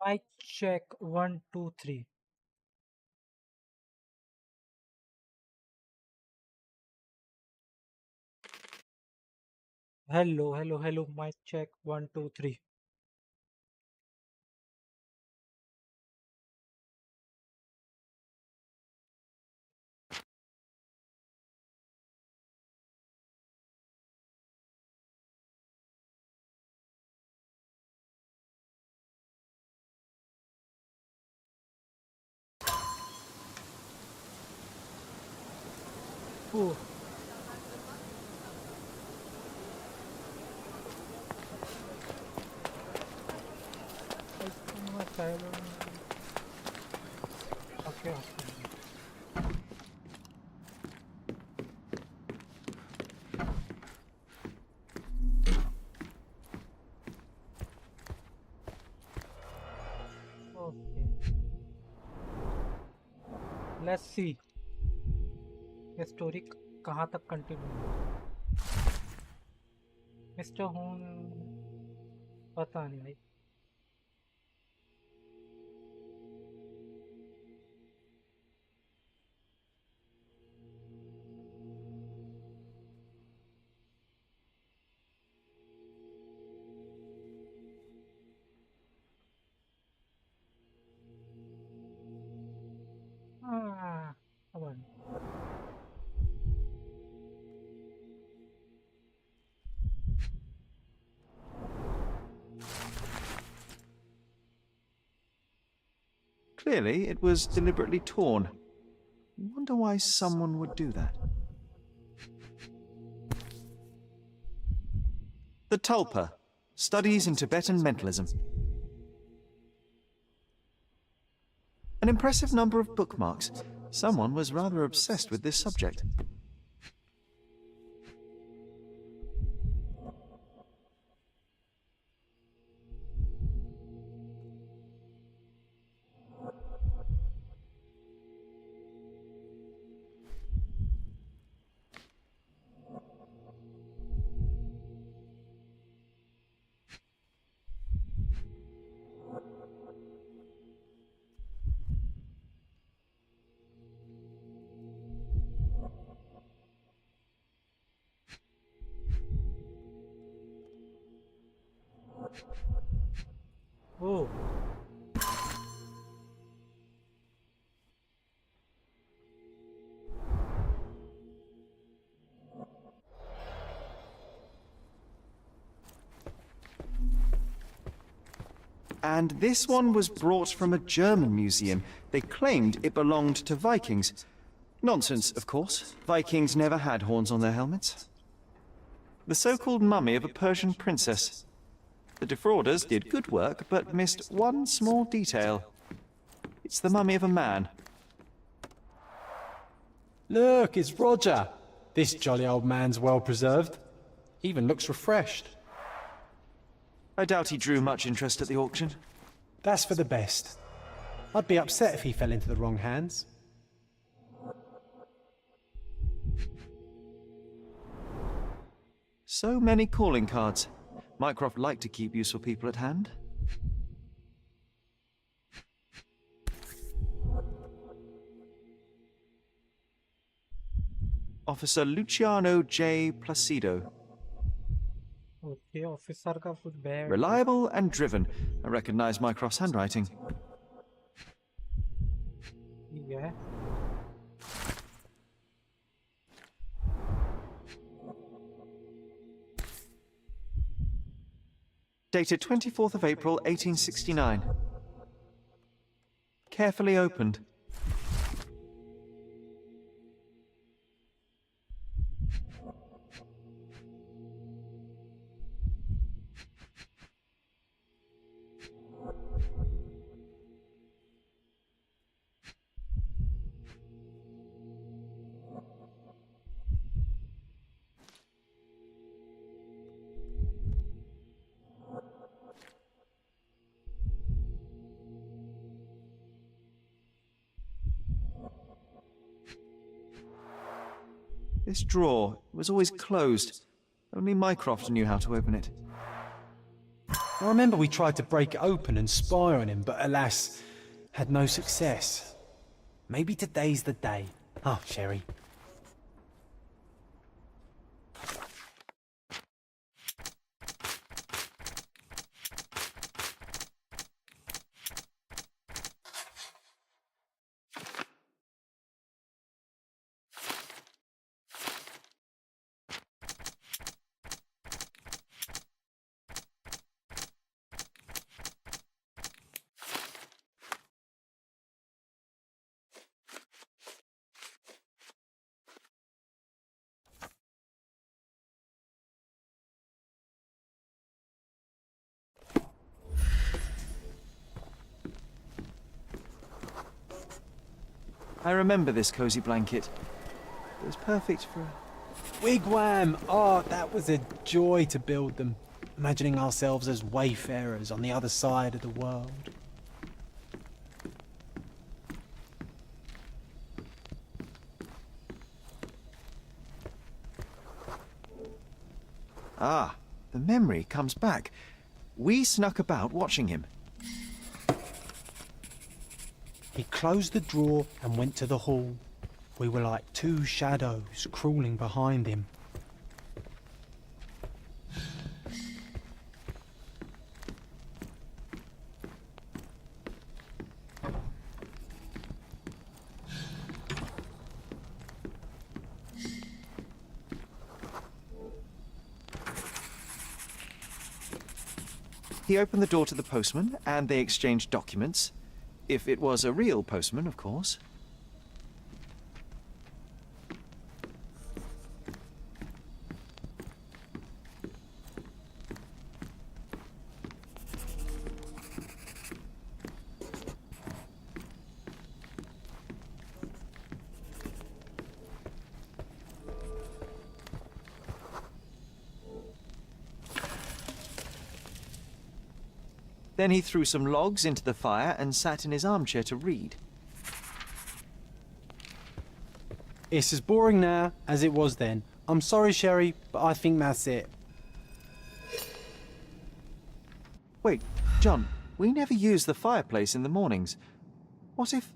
Mic check one, two, three. Hello, hello, hello. Mic check one, two, three. Oh, I think my silent. Okay, okay. Okay. Let's see ये story कहाँ तक continue है। Mister होन पता नहीं भाई। हाँ, अब Clearly, it was deliberately torn. Wonder why someone would do that. The Tulpa, Studies in Tibetan Mentalism. An impressive number of bookmarks. Someone was rather obsessed with this subject. Oh, And this one was brought from a German museum. They claimed it belonged to Vikings. Nonsense, of course. Vikings never had horns on their helmets. The so-called mummy of a Persian princess. The defrauders did good work, but missed one small detail. It's the mummy of a man. Look, it's Roger. This jolly old man's well preserved. Even looks refreshed. I doubt he drew much interest at the auction. That's for the best. I'd be upset if he fell into the wrong hands. So many calling cards. Mycroft liked to keep useful people at hand. Officer Luciano J. Placido. okay. Officer का कुछ bag. Reliable and driven. I recognize Mycroft's handwriting. ठीक है। Dated 24th of April, 1869. Carefully opened. This drawer was always closed. Only Mycroft knew how to open it. I remember we tried to break it open and spy on him, but alas, had no success. Maybe today's the day. Oh, Sherry. I remember this cozy blanket. It was perfect for... Wigwam! Oh, that was a joy to build them. Imagining ourselves as wayfarers on the other side of the world. Ah, the memory comes back. We snuck about watching him. He closed the drawer and went to the hall. We were like two shadows crawling behind him. He opened the door to the postman, and they exchanged documents. If it was a real postman, of course. Then he threw some logs into the fire and sat in his armchair to read. It's as boring now as it was then. I'm sorry, Sherry, but I think that's it. Wait, John, we never use the fireplace in the mornings. What if...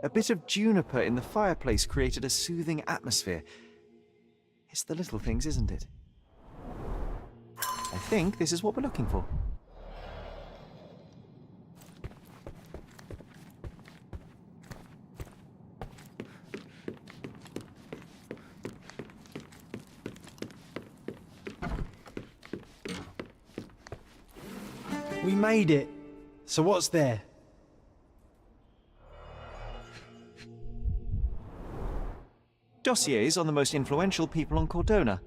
A bit of juniper in the fireplace created a soothing atmosphere. It's the little things, isn't it? I think this is what we're looking for. We made it. So what's there? Dossiers on the most influential people on Cordona.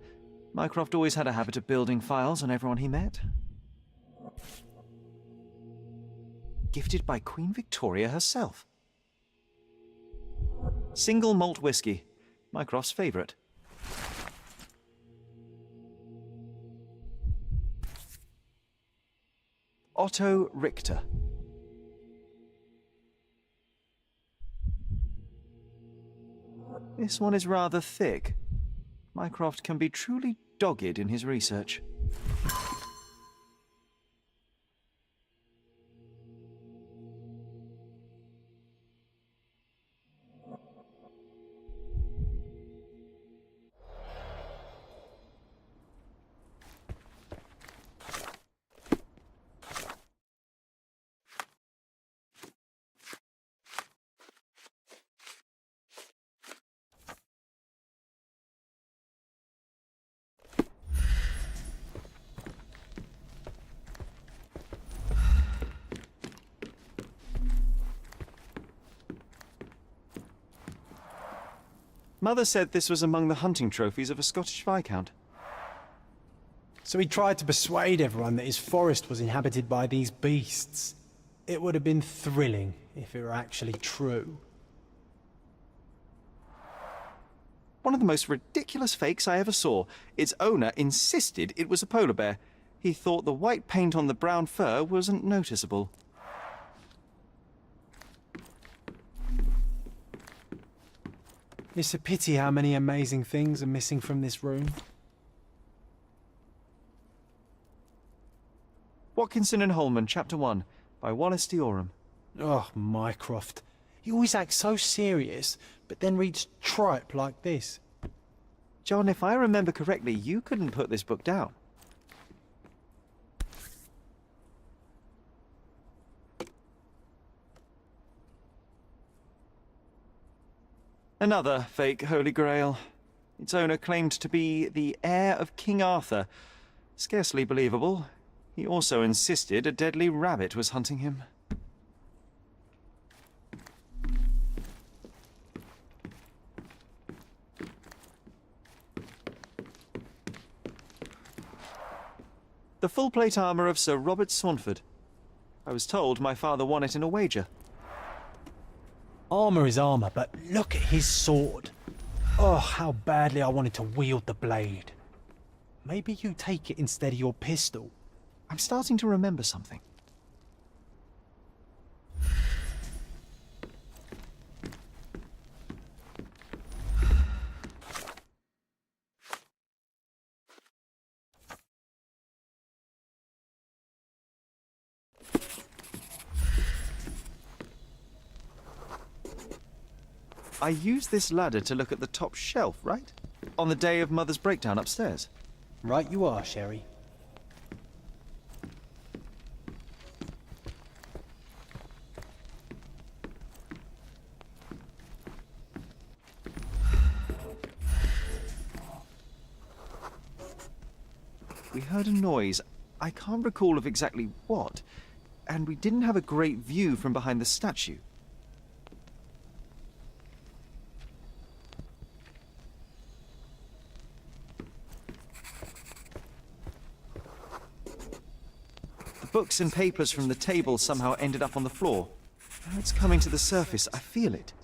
Mycroft always had a habit of building files on everyone he met. Gifted by Queen Victoria herself. Single malt whiskey. Mycroft's favourite. Otto Richter. This one is rather thick. Mycroft can be truly dogged in his research. Mother said this was among the hunting trophies of a Scottish Viscount. So he tried to persuade everyone that his forest was inhabited by these beasts. It would have been thrilling if it were actually true. One of the most ridiculous fakes I ever saw. Its owner insisted it was a polar bear. He thought the white paint on the brown fur wasn't noticeable. It's a pity how many amazing things are missing from this room. Watkinson and Holman, Chapter 1, by Wallace D. Oram. Oh, Mycroft. He always acts so serious, but then reads tripe like this. John, if I remember correctly, you couldn't put this book down. Another fake Holy Grail. Its owner claimed to be the heir of King Arthur. Scarcely believable. He also insisted a deadly rabbit was hunting him. The full plate armour of Sir Robert Swanford. I was told my father won it in a wager. Armour is armour, but look at his sword. Oh, how badly I wanted to wield the blade. Maybe you take it instead of your pistol. I'm starting to remember something. I used this ladder to look at the top shelf, right? On the day of Mother's breakdown upstairs. Right you are, Sherry. We heard a noise. I can't recall of exactly what. And we didn't have a great view from behind the statue. The books and papers from the table somehow ended up on the floor. Now it's coming to the surface. I feel it.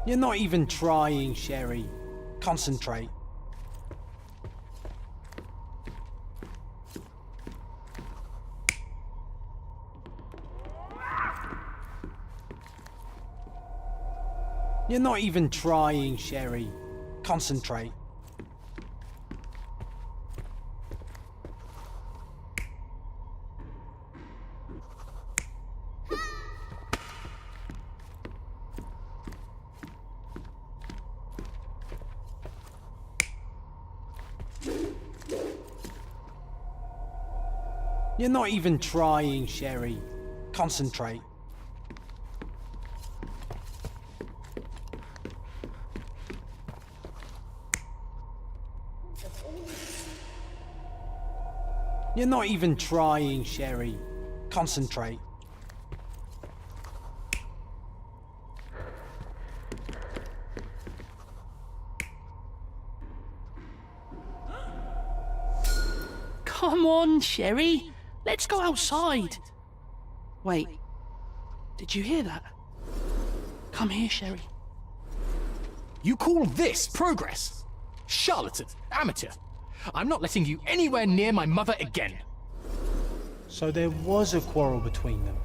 You're not even trying, Sherry. Concentrate. You're not even trying, Sherry. Concentrate. You're not even trying, Sherry. Concentrate. You're not even trying, Sherry. Concentrate. Come on, Sherry. Let's go outside. Wait. Did you hear that? Come here, Sherry. You call this progress? Charlatan, amateur. I'm not letting you anywhere near my mother again. So there was a quarrel between them.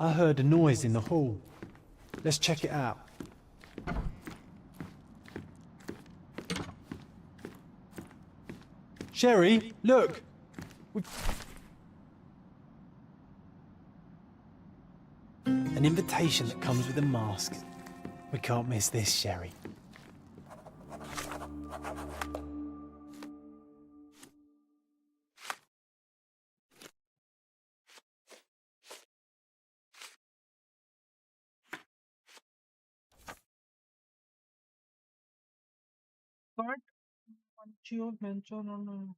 I heard a noise in the hall. Let's check it out. Sherry, look! An invitation that comes with a mask. We can't miss this, Sherry. But once you mention on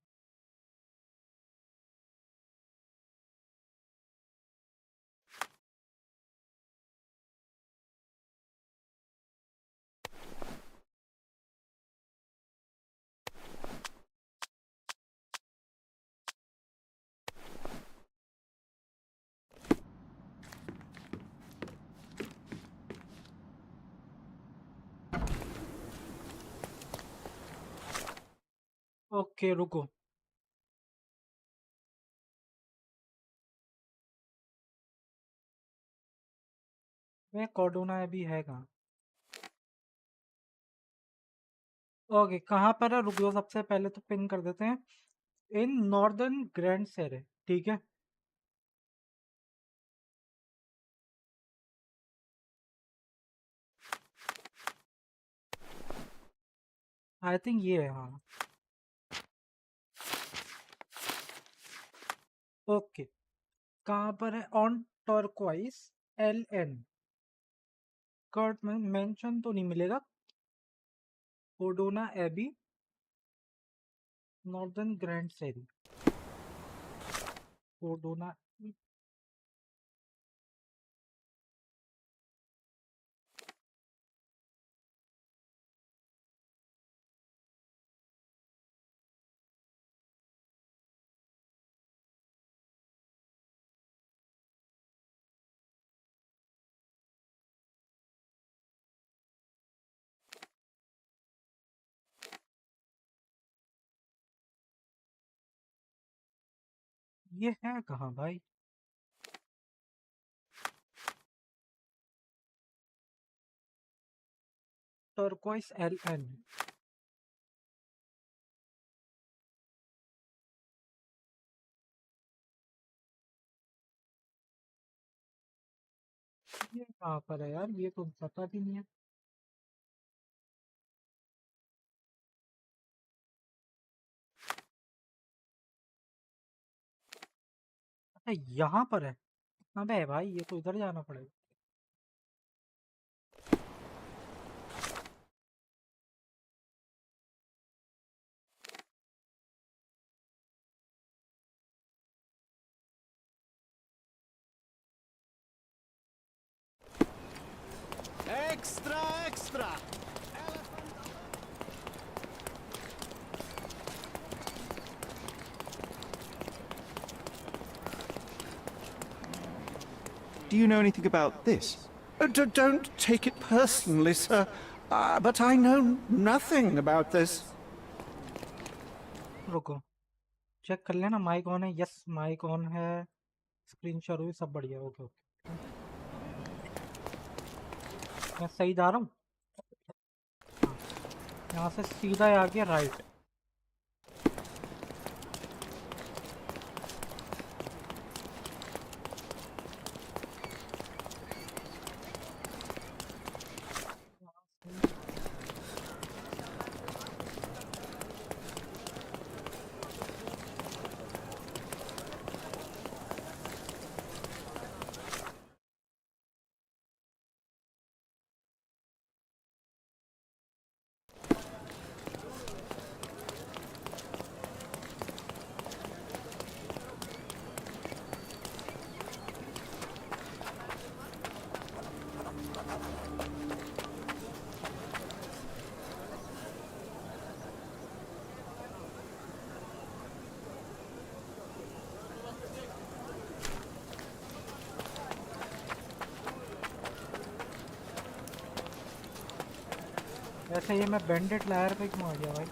okay रुको मैं कॉर्डोना अभी है कहाँ okay कहाँ पर है रुक जाओ सबसे पहले तो पिन कर देते हैं इन नॉर्दर्न ग्रैंड सेरे ठीक है आई थिंक ये है हाँ ओके कहाँ पर है ऑन टर्क्वाइस LN कर्ट में मेंशन तो नहीं मिलेगा कोडोना एबी नॉर्दर्न ग्रैंड सेरी कोडोना ये है कहाँ भाई टर्क्वाइस LN ये कहाँ पर है यार ये तो पता भी नहीं है अच्छा यहाँ पर है अबे भाई ये तो इधर जाना पड़ेगा Extra, extra! Do you know anything about this? Don't take it personally, sir. But I know nothing about this. रुको चेक कर लेना माइक ऑन है यस माइक ऑन है स्क्रीन शेयर हुई सब बढ़िया ओके ओके मैं सही जा रहा हूँ हाँ यहाँ से सीधा आ गया राइट वैसे ये मैं बैंडेड लायर पे क्यों आ गया भाई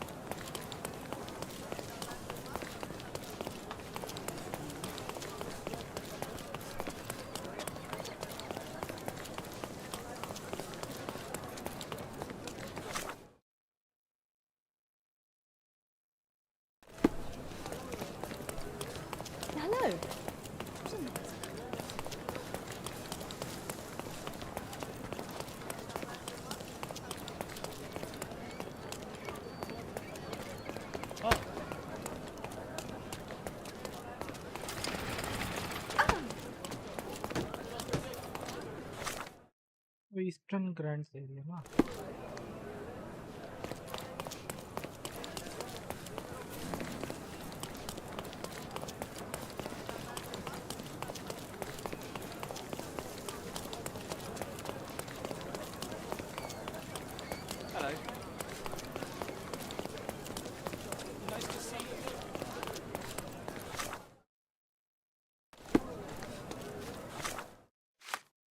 वो ईस्टर्न ग्रैंड्स एरिया ना.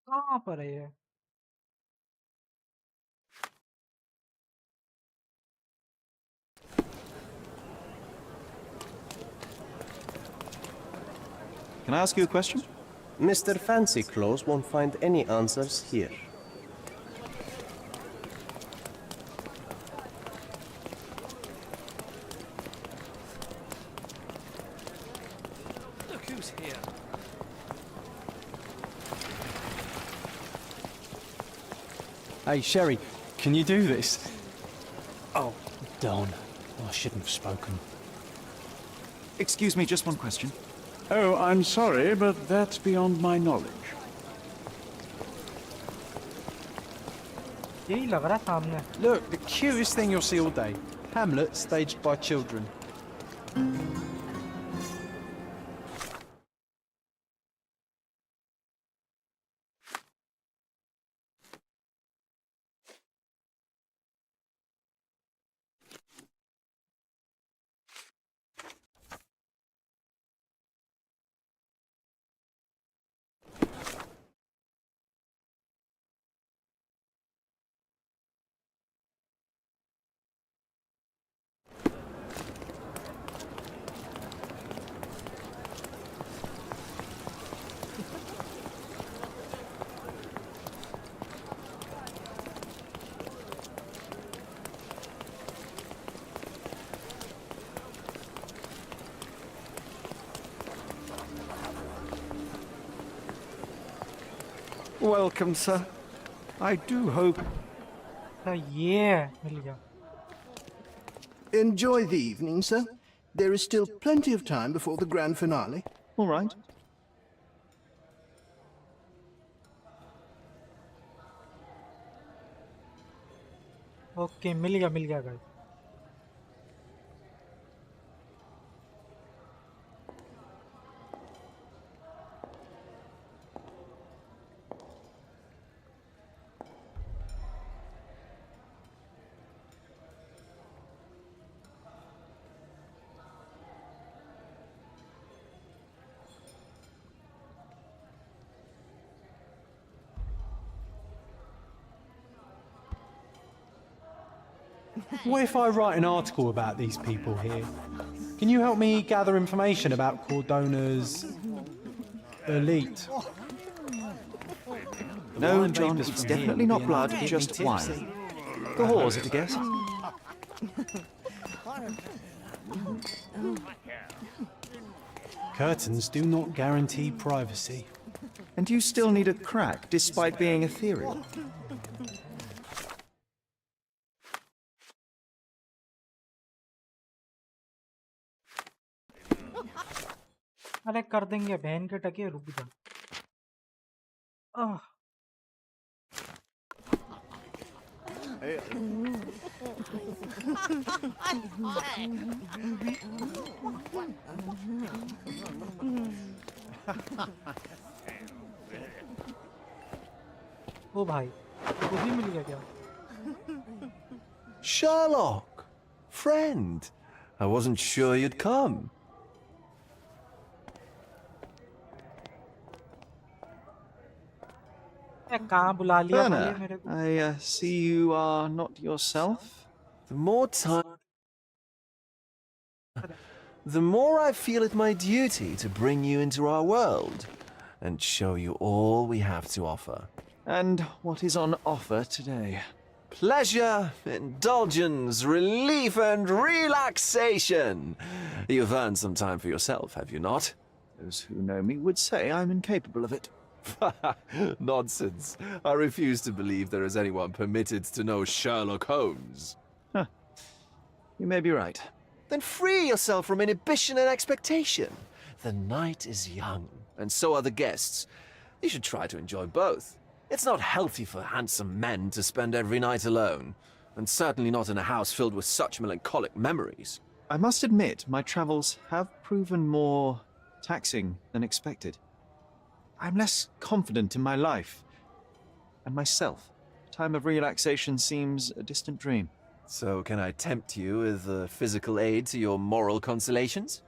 कहाँ पर है ये? Can I ask you a question? Mr. Fancy Clothes won't find any answers here. Look who's here. Hey, Sherry, can you do this? Oh, darn. I shouldn't have spoken. Excuse me, just one question. Oh, I'm sorry, but that's beyond my knowledge. यही लग रहा सामने. Look, the cutest thing you'll see all day. Hamlet staged by children. Welcome, sir. I do hope... ये है, मिल गया. Enjoy the evening, sir. There is still plenty of time before the grand finale. All right. Okay, मिल गया guys. What if I write an article about these people here? Can you help me gather information about Cordona's elite? No, John, it's definitely not blood, just wine. The whores, at a guess. Curtains do not guarantee privacy. And you still need a crack, despite being ethereal. अरे कर देंगे बहन के टके, रुक जा. आह. ओ भाई, वो भी मिल गया क्या? Sherlock! Friend! I wasn't sure you'd come. कहाँ बुला लिया भाई मेरे Berna, को? I see you are not yourself. The more time... The more I feel it my duty to bring you into our world and show you all we have to offer. And what is on offer today? Pleasure, indulgence, relief, and relaxation. You've earned some time for yourself, have you not? Those who know me would say I'm incapable of it. Nonsense. I refuse to believe there is anyone permitted to know Sherlock Holmes. Huh. You may be right. Then free yourself from inhibition and expectation. The night is young, and so are the guests. You should try to enjoy both. It's not healthy for handsome men to spend every night alone, and certainly not in a house filled with such melancholic memories. I must admit, my travels have proven more taxing than expected. I'm less confident in my life and myself. Time of relaxation seems a distant dream. So can I tempt you with a physical aid to your moral consolations?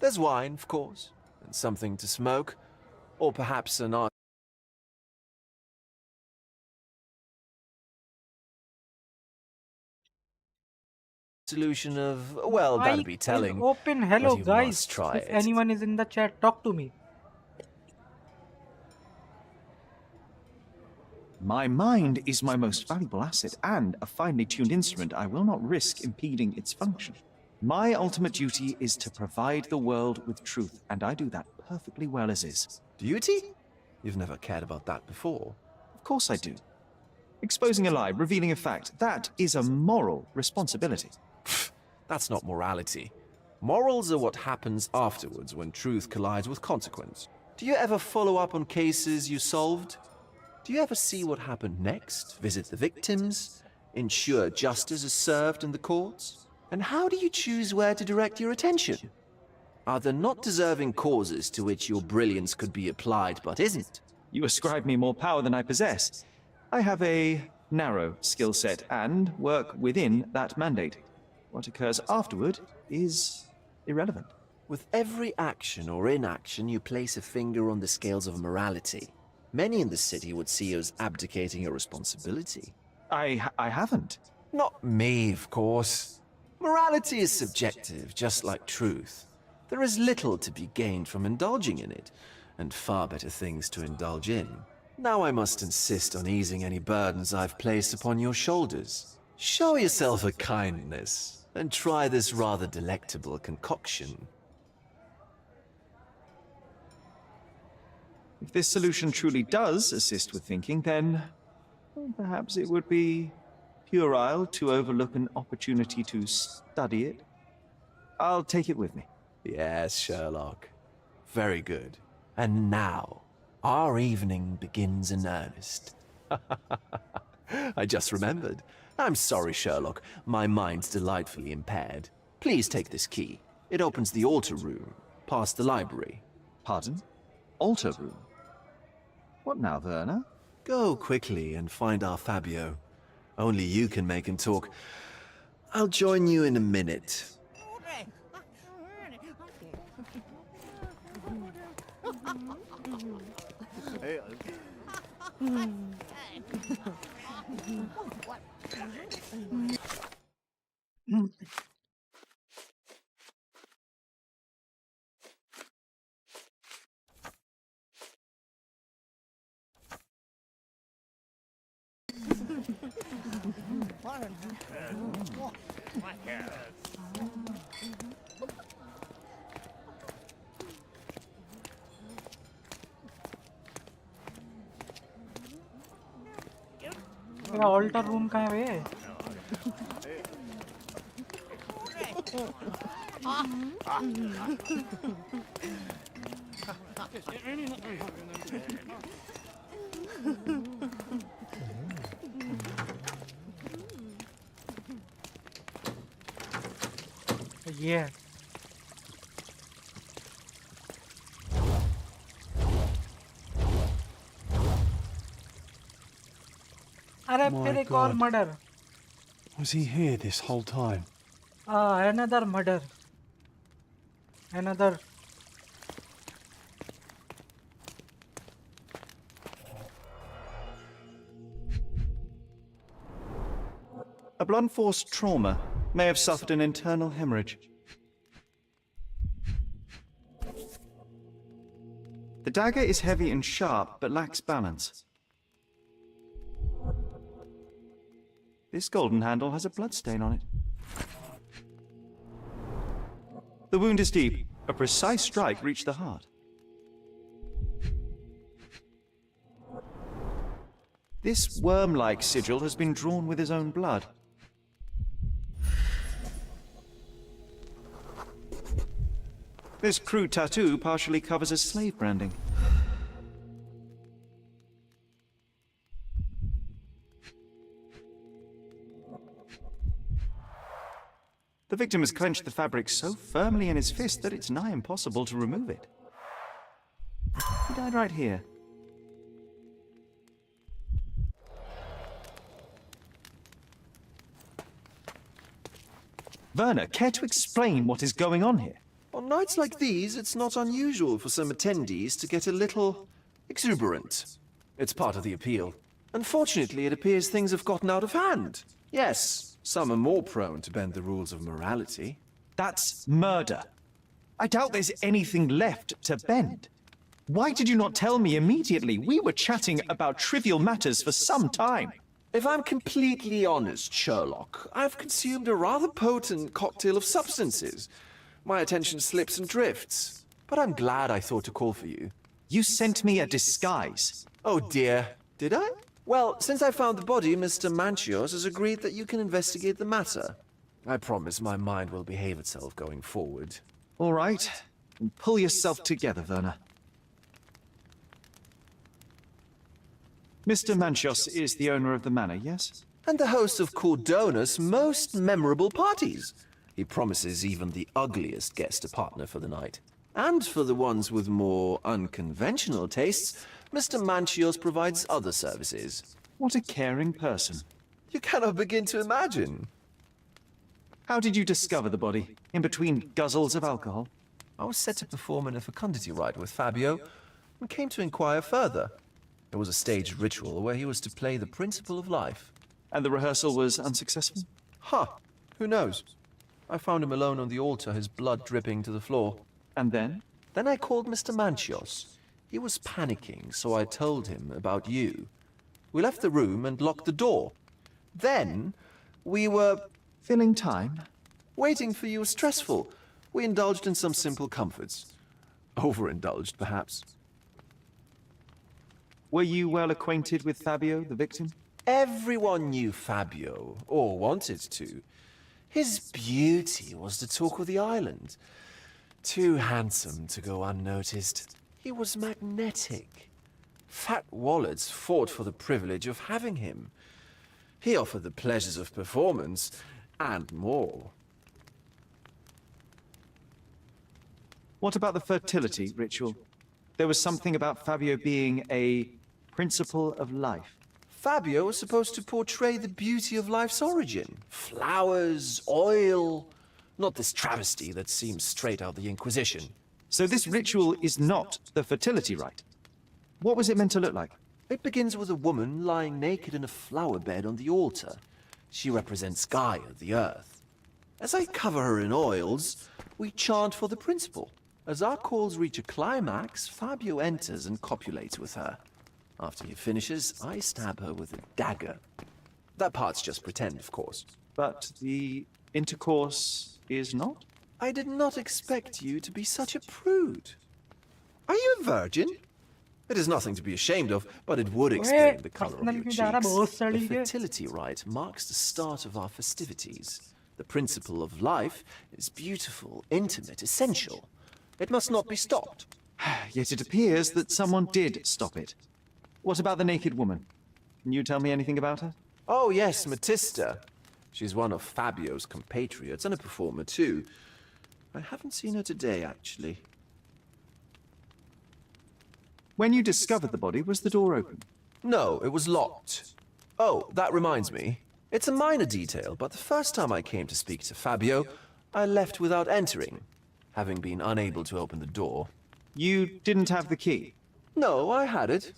There's wine, of course, and something to smoke, or perhaps an art solution of, well, that'd Mic be is telling, open. Hello, but you guys. must try If it. anyone is in the chat, talk to me. My mind is my most valuable asset, and a finely tuned instrument I will not risk impeding its function. My ultimate duty is to provide the world with truth, and I do that perfectly well as is. Duty? You've never cared about that before. Of course I do. Exposing a lie, revealing a fact, that is a moral responsibility. That's not morality. Morals are what happens afterwards when truth collides with consequence. Do you ever follow up on cases you solved? Do you ever see what happened next, visit the victims, ensure justice is served in the courts? And how do you choose where to direct your attention? Are there not deserving causes to which your brilliance could be applied but isn't? You ascribe me more power than I possess. I have a narrow skill set and work within that mandate. What occurs afterward is irrelevant. With every action or inaction, you place a finger on the scales of morality. Many in the city would see you as abdicating your responsibility. I haven't. Not me, of course. Morality is subjective, just like truth. There is little to be gained from indulging in it, and far better things to indulge in. Now I must insist on easing any burdens I've placed upon your shoulders. Show yourself a kindness, and try this rather delectable concoction. If this solution truly does assist with thinking, then well, perhaps it would be puerile to overlook an opportunity to study it. I'll take it with me. Yes, Sherlock. Very good. And now, our evening begins in earnest. I just remembered. I'm sorry, Sherlock. My mind's delightfully impaired. Please take this key. It opens the altar room, past the library. Pardon? Altar room? What now, Werner? Go quickly and find our Fabio. Only you can make him talk. I'll join you in a minute. मेरा alter room कहाँ है बे? ये है। अरे My फिर एक और God. Murder. Was he here this whole time? Another murder. Another. A blunt force trauma may have suffered an internal hemorrhage. The dagger is heavy and sharp, but lacks balance. This golden handle has a bloodstain on it. The wound is deep. A precise strike reached the heart. This worm-like sigil has been drawn with his own blood. This crude tattoo partially covers his slave branding. The victim has clenched the fabric so firmly in his fist that it's nigh impossible to remove it. He died right here. Werner, care to explain what is going on here? On nights like these, it's not unusual for some attendees to get a little exuberant. It's part of the appeal. Unfortunately, it appears things have gotten out of hand. Yes, some are more prone to bend the rules of morality. That's murder. I doubt there's anything left to bend. Why did you not tell me immediately? We were chatting about trivial matters for some time. If I'm completely honest, Sherlock, I've consumed a rather potent cocktail of substances. My attention slips and drifts. But I'm glad I thought to call for you. You sent me a disguise. Oh dear, did I? Well, since I found the body, Mr. Manchios has agreed that you can investigate the matter. I promise my mind will behave itself going forward. All right. Pull yourself together, Werner. Mr. Manchios is the owner of the manor, yes? And the host of Cordona's most memorable parties. He promises even the ugliest guest a partner for the night. And for the ones with more unconventional tastes, Mr. Manchios provides other services. What a caring person. You cannot begin to imagine. How did you discover the body? In between guzzles of alcohol? I was set to perform in a fecundity rite with Fabio, and came to inquire further. It was a staged ritual where he was to play the principle of life. And the rehearsal was unsuccessful? Who knows? I found him alone on the altar, his blood dripping to the floor. And then? Then I called Mr. Manchios. He was panicking, so I told him about you. We left the room and locked the door. Then, we were... Filling time? Waiting for you was stressful. We indulged in some simple comforts. Overindulged, perhaps. Were you well acquainted with Fabio, the victim? Everyone knew Fabio, or wanted to. His beauty was the talk of the island. Too handsome to go unnoticed. He was magnetic. Fat wallets fought for the privilege of having him. He offered the pleasures of performance, and more. What about the fertility ritual? There was something about Fabio being a principle of life. Fabio was supposed to portray the beauty of life's origin. Flowers, oil... Not this travesty that seems straight out the Inquisition. So this ritual is not the fertility rite. What was it meant to look like? It begins with a woman lying naked in a flower bed on the altar. She represents Gaia, the earth. As I cover her in oils, we chant for the principle. As our calls reach a climax, Fabio enters and copulates with her. After he finishes, I stab her with a dagger. That part's just pretend, of course. But the intercourse is not? I did not expect you to be such a prude. Are you a virgin? It is nothing to be ashamed of, but it would explain the color of your cheeks. The fertility rite marks the start of our festivities. The principle of life is beautiful, intimate, essential. It must not be stopped. Yet it appears that someone did stop it. What about the naked woman? Can you tell me anything about her? Oh yes, Matista. She's one of Fabio's compatriots and a performer too. I haven't seen her today, actually. When you discovered the body, was the door open? No, it was locked. Oh, that reminds me. It's a minor detail, but the first time I came to speak to Fabio, I left without entering, having been unable to open the door. You didn't have the key? No, I had it.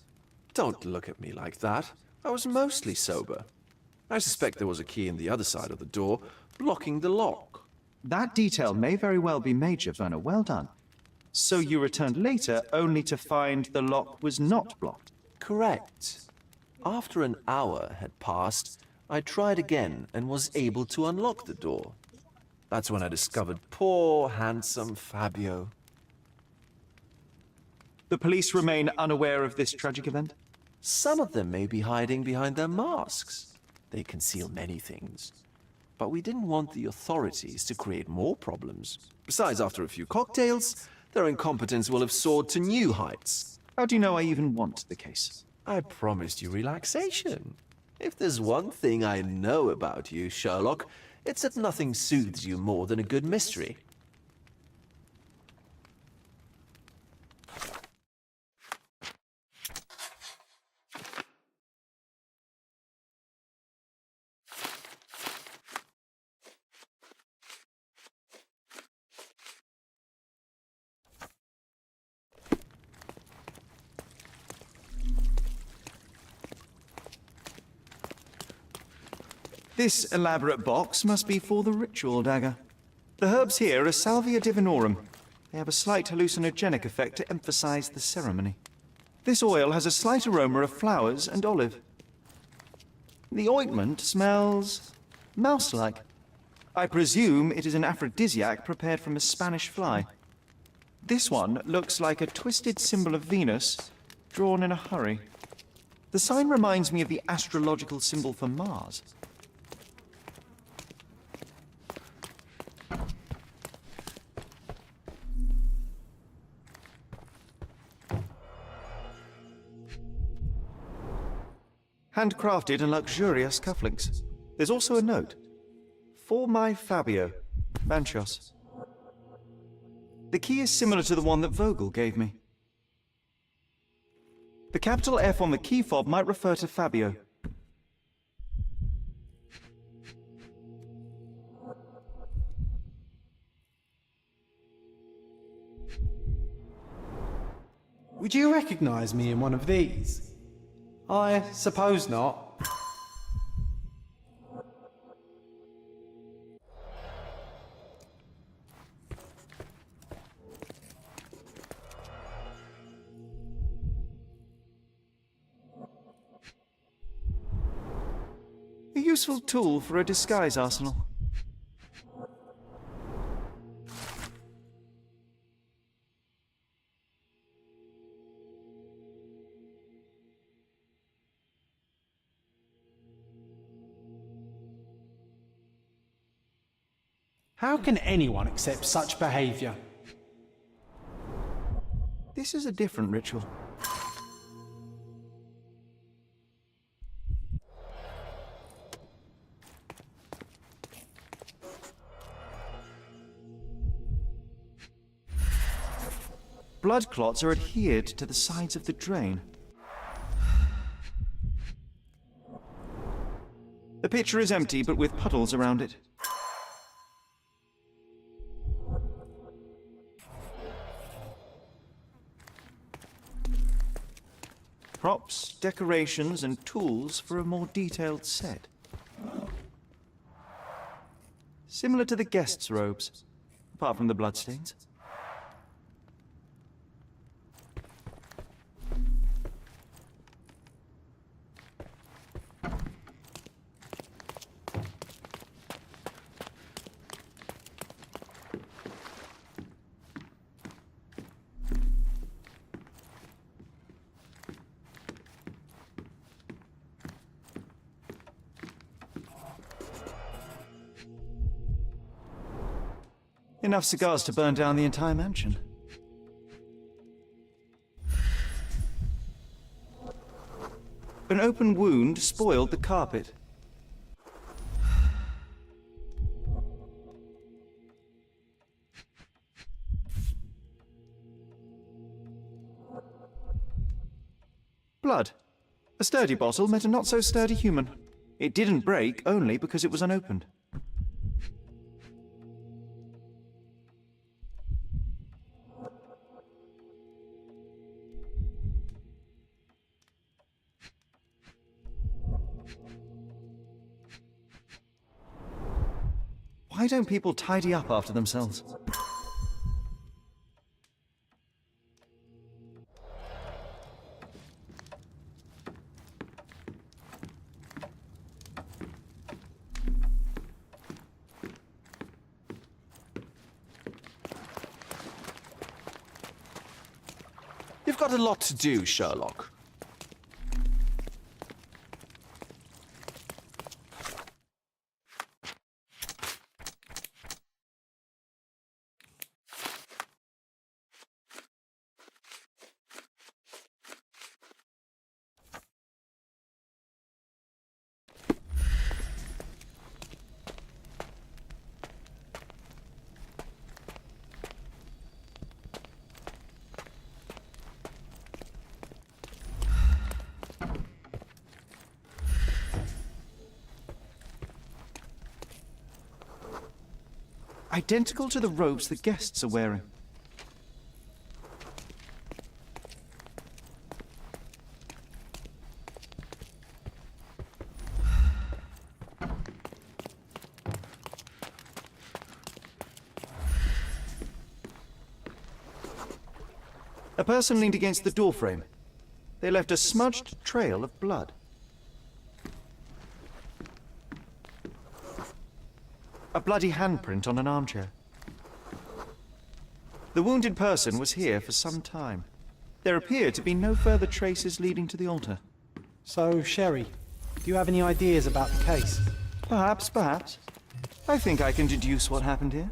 Don't look at me like that. I was mostly sober. I suspect there was a key in the other side of the door, blocking the lock. That detail may very well be major, Werner. Well done. So you returned later, only to find the lock was not blocked? Correct. After an hour had passed, I tried again and was able to unlock the door. That's when I discovered poor, handsome Fabio. The police remain unaware of this tragic event? Some of them may be hiding behind their masks. They conceal many things. But we didn't want the authorities to create more problems. Besides, after a few cocktails, their incompetence will have soared to new heights. How do you know I even want the case? I promised you relaxation. If there's one thing I know about you, Sherlock, it's that nothing soothes you more than a good mystery. This elaborate box must be for the ritual dagger. The herbs here are Salvia divinorum. They have a slight hallucinogenic effect to emphasize the ceremony. This oil has a slight aroma of flowers and olive. The ointment smells mouse-like. I presume it is an aphrodisiac prepared from a Spanish fly. This one looks like a twisted symbol of Venus, drawn in a hurry. The sign reminds me of the astrological symbol for Mars. Handcrafted and luxurious cufflinks. There's also a note. For my Fabio, Banchos. The key is similar to the one that Vogel gave me. The capital F on the key fob might refer to Fabio. Would you recognize me in one of these? I suppose not. A useful tool for a disguise arsenal. How can anyone accept such behavior? This is a different ritual. Blood clots are adhered to the sides of the drain. The pitcher is empty, but with puddles around it. Props, decorations, and tools for a more detailed set. Similar to the guests' robes, apart from the bloodstains. Enough cigars to burn down the entire mansion. An open wound spoiled the carpet. Blood. A sturdy bottle met a not-so-sturdy human. It didn't break only because it was unopened. Why don't people tidy up after themselves? You've got a lot to do, Sherlock. identical to the robes the guests are wearing. A person leaned against the doorframe. They left a smudged trail of blood. A bloody handprint on an armchair. The wounded person was here for some time. There appear to be no further traces leading to the altar. So, Sherry, do you have any ideas about the case? Perhaps, perhaps. I think I can deduce what happened here.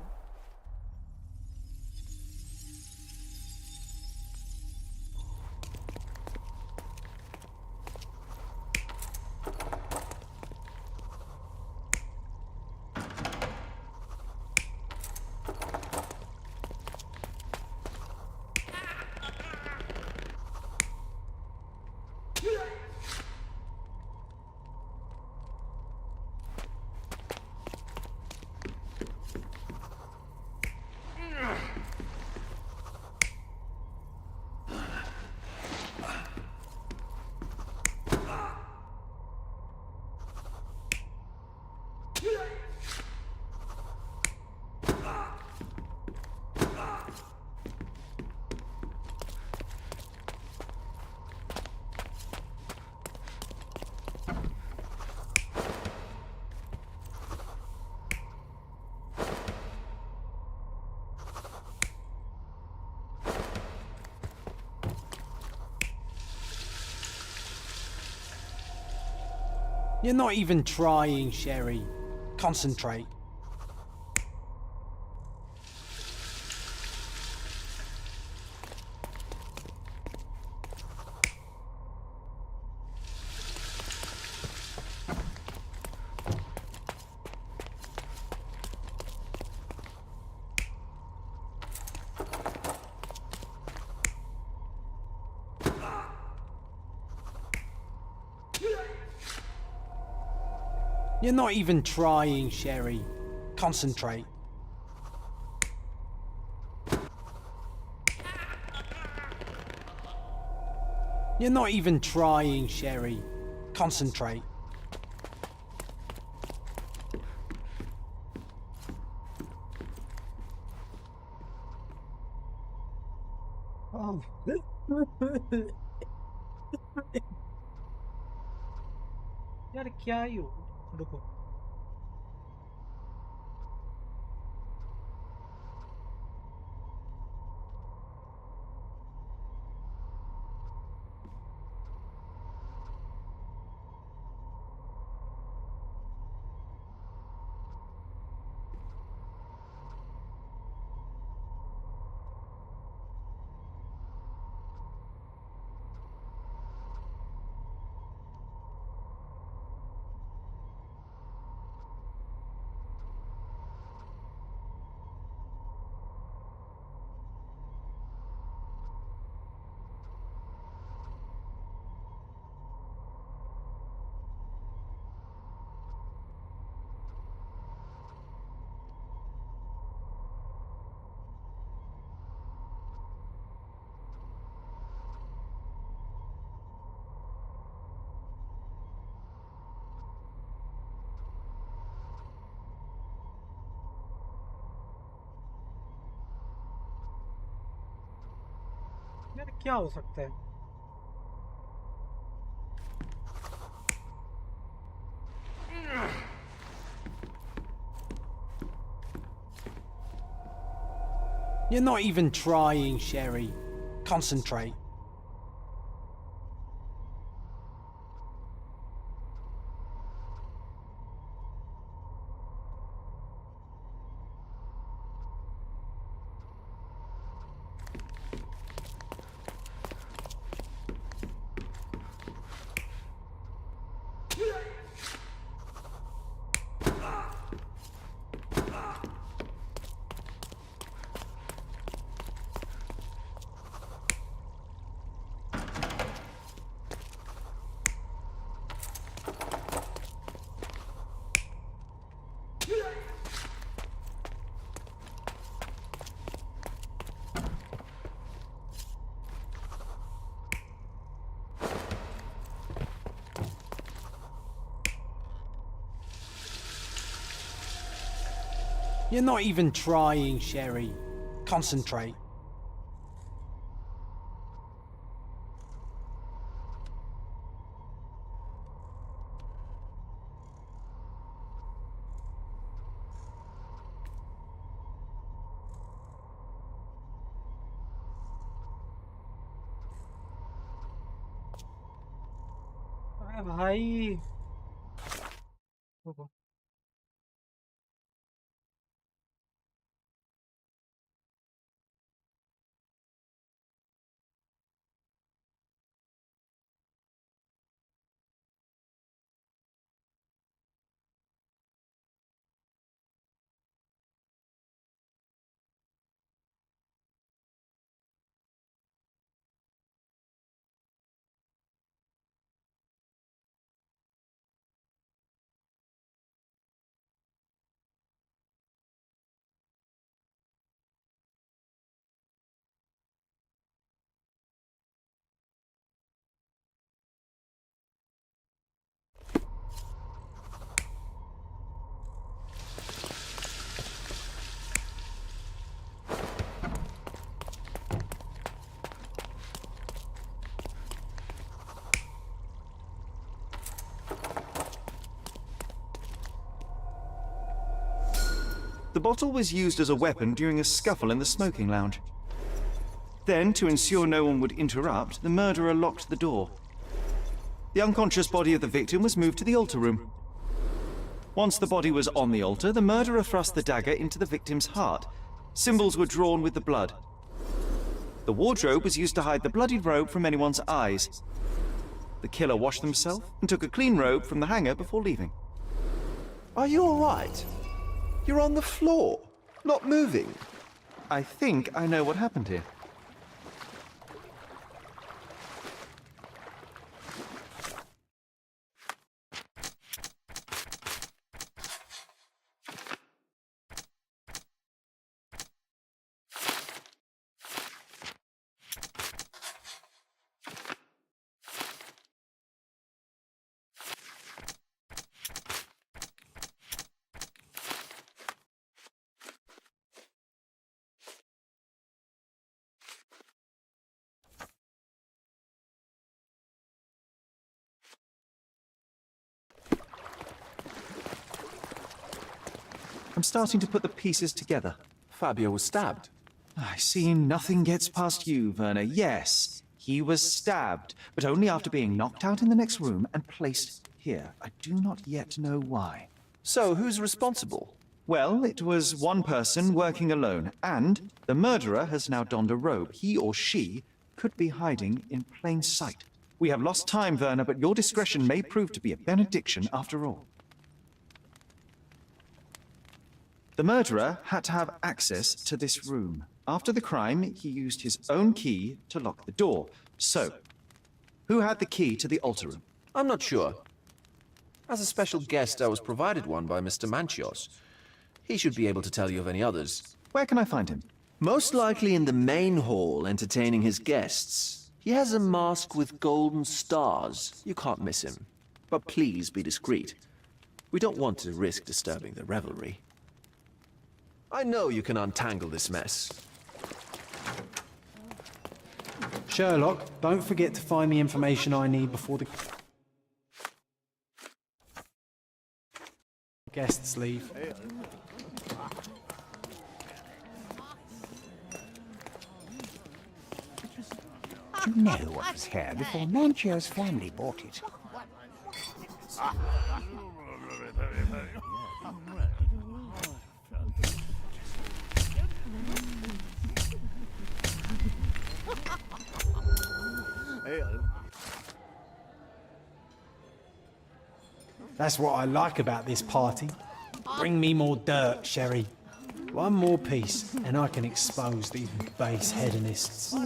You're not even trying, Sherry. Concentrate. You're not even trying, Sherry. Concentrate. You're not even trying, Sherry. Concentrate. Oh. यार क्या ही हो रुको यार क्या हो सकता है You're not even trying, Sherry. Concentrate. You're not even trying, Sherry. Concentrate. अरे भाई रुको। The bottle was used as a weapon during a scuffle in the smoking lounge. Then, to ensure no one would interrupt, the murderer locked the door. The unconscious body of the victim was moved to the altar room. Once the body was on the altar, the murderer thrust the dagger into the victim's heart. Symbols were drawn with the blood. The wardrobe was used to hide the bloodied robe from anyone's eyes. The killer washed himself and took a clean robe from the hanger before leaving. Are you all right? You're on the floor, not moving. I think I know what happened here. I'm starting to put the pieces together. Fabio was stabbed. I see nothing gets past you, Werner. Yes, he was stabbed, but only after being knocked out in the next room and placed here. I do not yet know why. So, who's responsible? Well, it was one person working alone, and the murderer has now donned a robe. He or she could be hiding in plain sight. We have lost time, Werner, but your discretion may prove to be a benediction after all. The murderer had to have access to this room. After the crime, he used his own key to lock the door. So, who had the key to the altar room? I'm not sure. As a special guest, I was provided one by Mr. Manchios. He should be able to tell you of any others. Where can I find him? Most likely in the main hall, entertaining his guests. He has a mask with golden stars. You can't miss him. But please be discreet. We don't want to risk disturbing the revelry. I know you can untangle this mess. Sherlock, don't forget to find the information I need before the guests leave. You know what was here before Manchio's family bought it. That's what I like about this party. Bring me more dirt, Sherry. One more piece, and I can expose these base hedonists.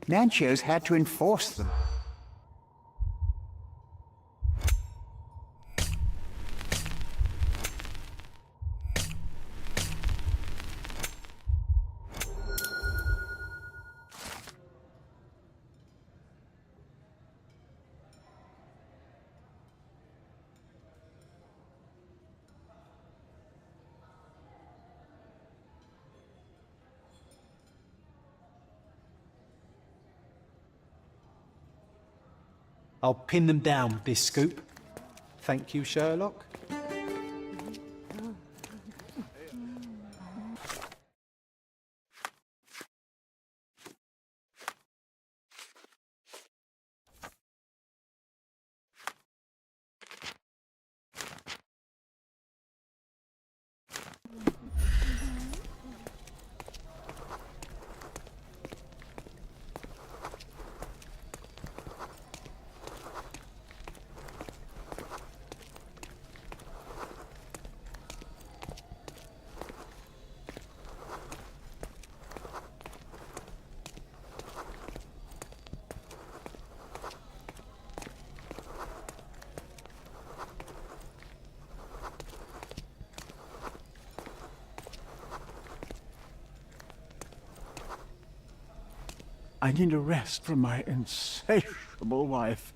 Nancho's had to enforce them. I'll pin them down with this scoop. Thank you, Sherlock. I need a rest from my insatiable wife.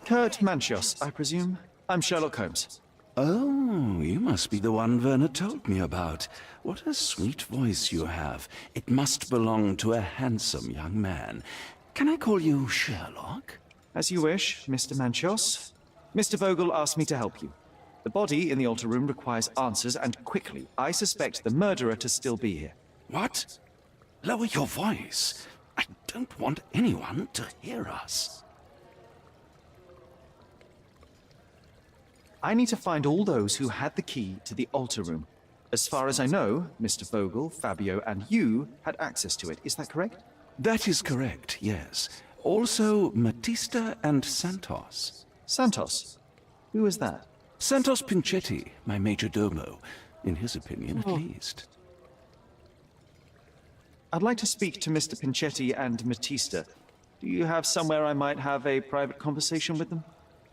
Kurt Manchios, I presume? I'm Sherlock Holmes. Oh, you must be the one Werner told me about. What a sweet voice you have. It must belong to a handsome young man. Can I call you Sherlock? As you wish, Mr. Manchios. Mr. Vogel asked me to help you. The body in the altar room requires answers, and quickly. I suspect the murderer to still be here. What? Lower your voice. I don't want anyone to hear us. I need to find all those who had the key to the altar room. As far as I know, Mr. Vogel, Fabio, and you had access to it. Is that correct? That is correct, yes. Also, Matista and Santos. Santos? Who is that? Santos Pinchetti, my major domo. In his opinion, at least. I'd like to speak to Mr. Pinchetti and Matista. Do you have somewhere I might have a private conversation with them?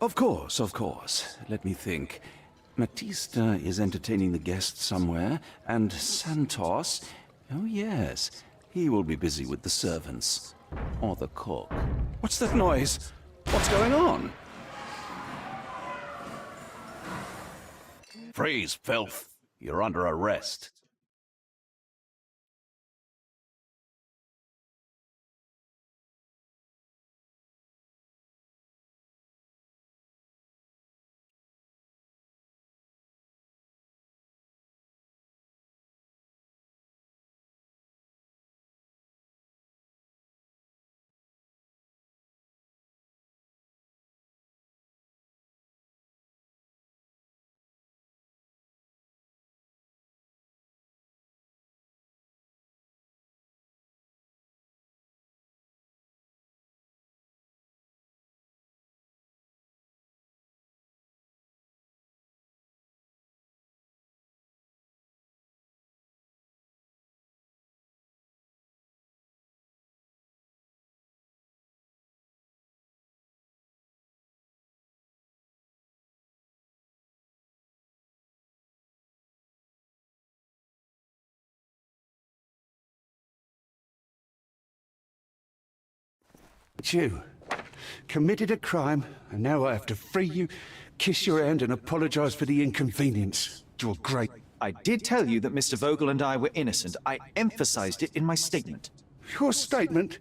Of course, of course. Let me think. Matista is entertaining the guests somewhere, and Santos... Oh, yes. He will be busy with the servants. Or the cook. What's that noise? What's going on? Freeze, filth. You're under arrest. It's you. Committed a crime, and now I have to free you, kiss your hand, and apologize for the inconvenience. You're great. I did tell you that Mr. Vogel and I were innocent. I emphasized it in my statement. Your statement?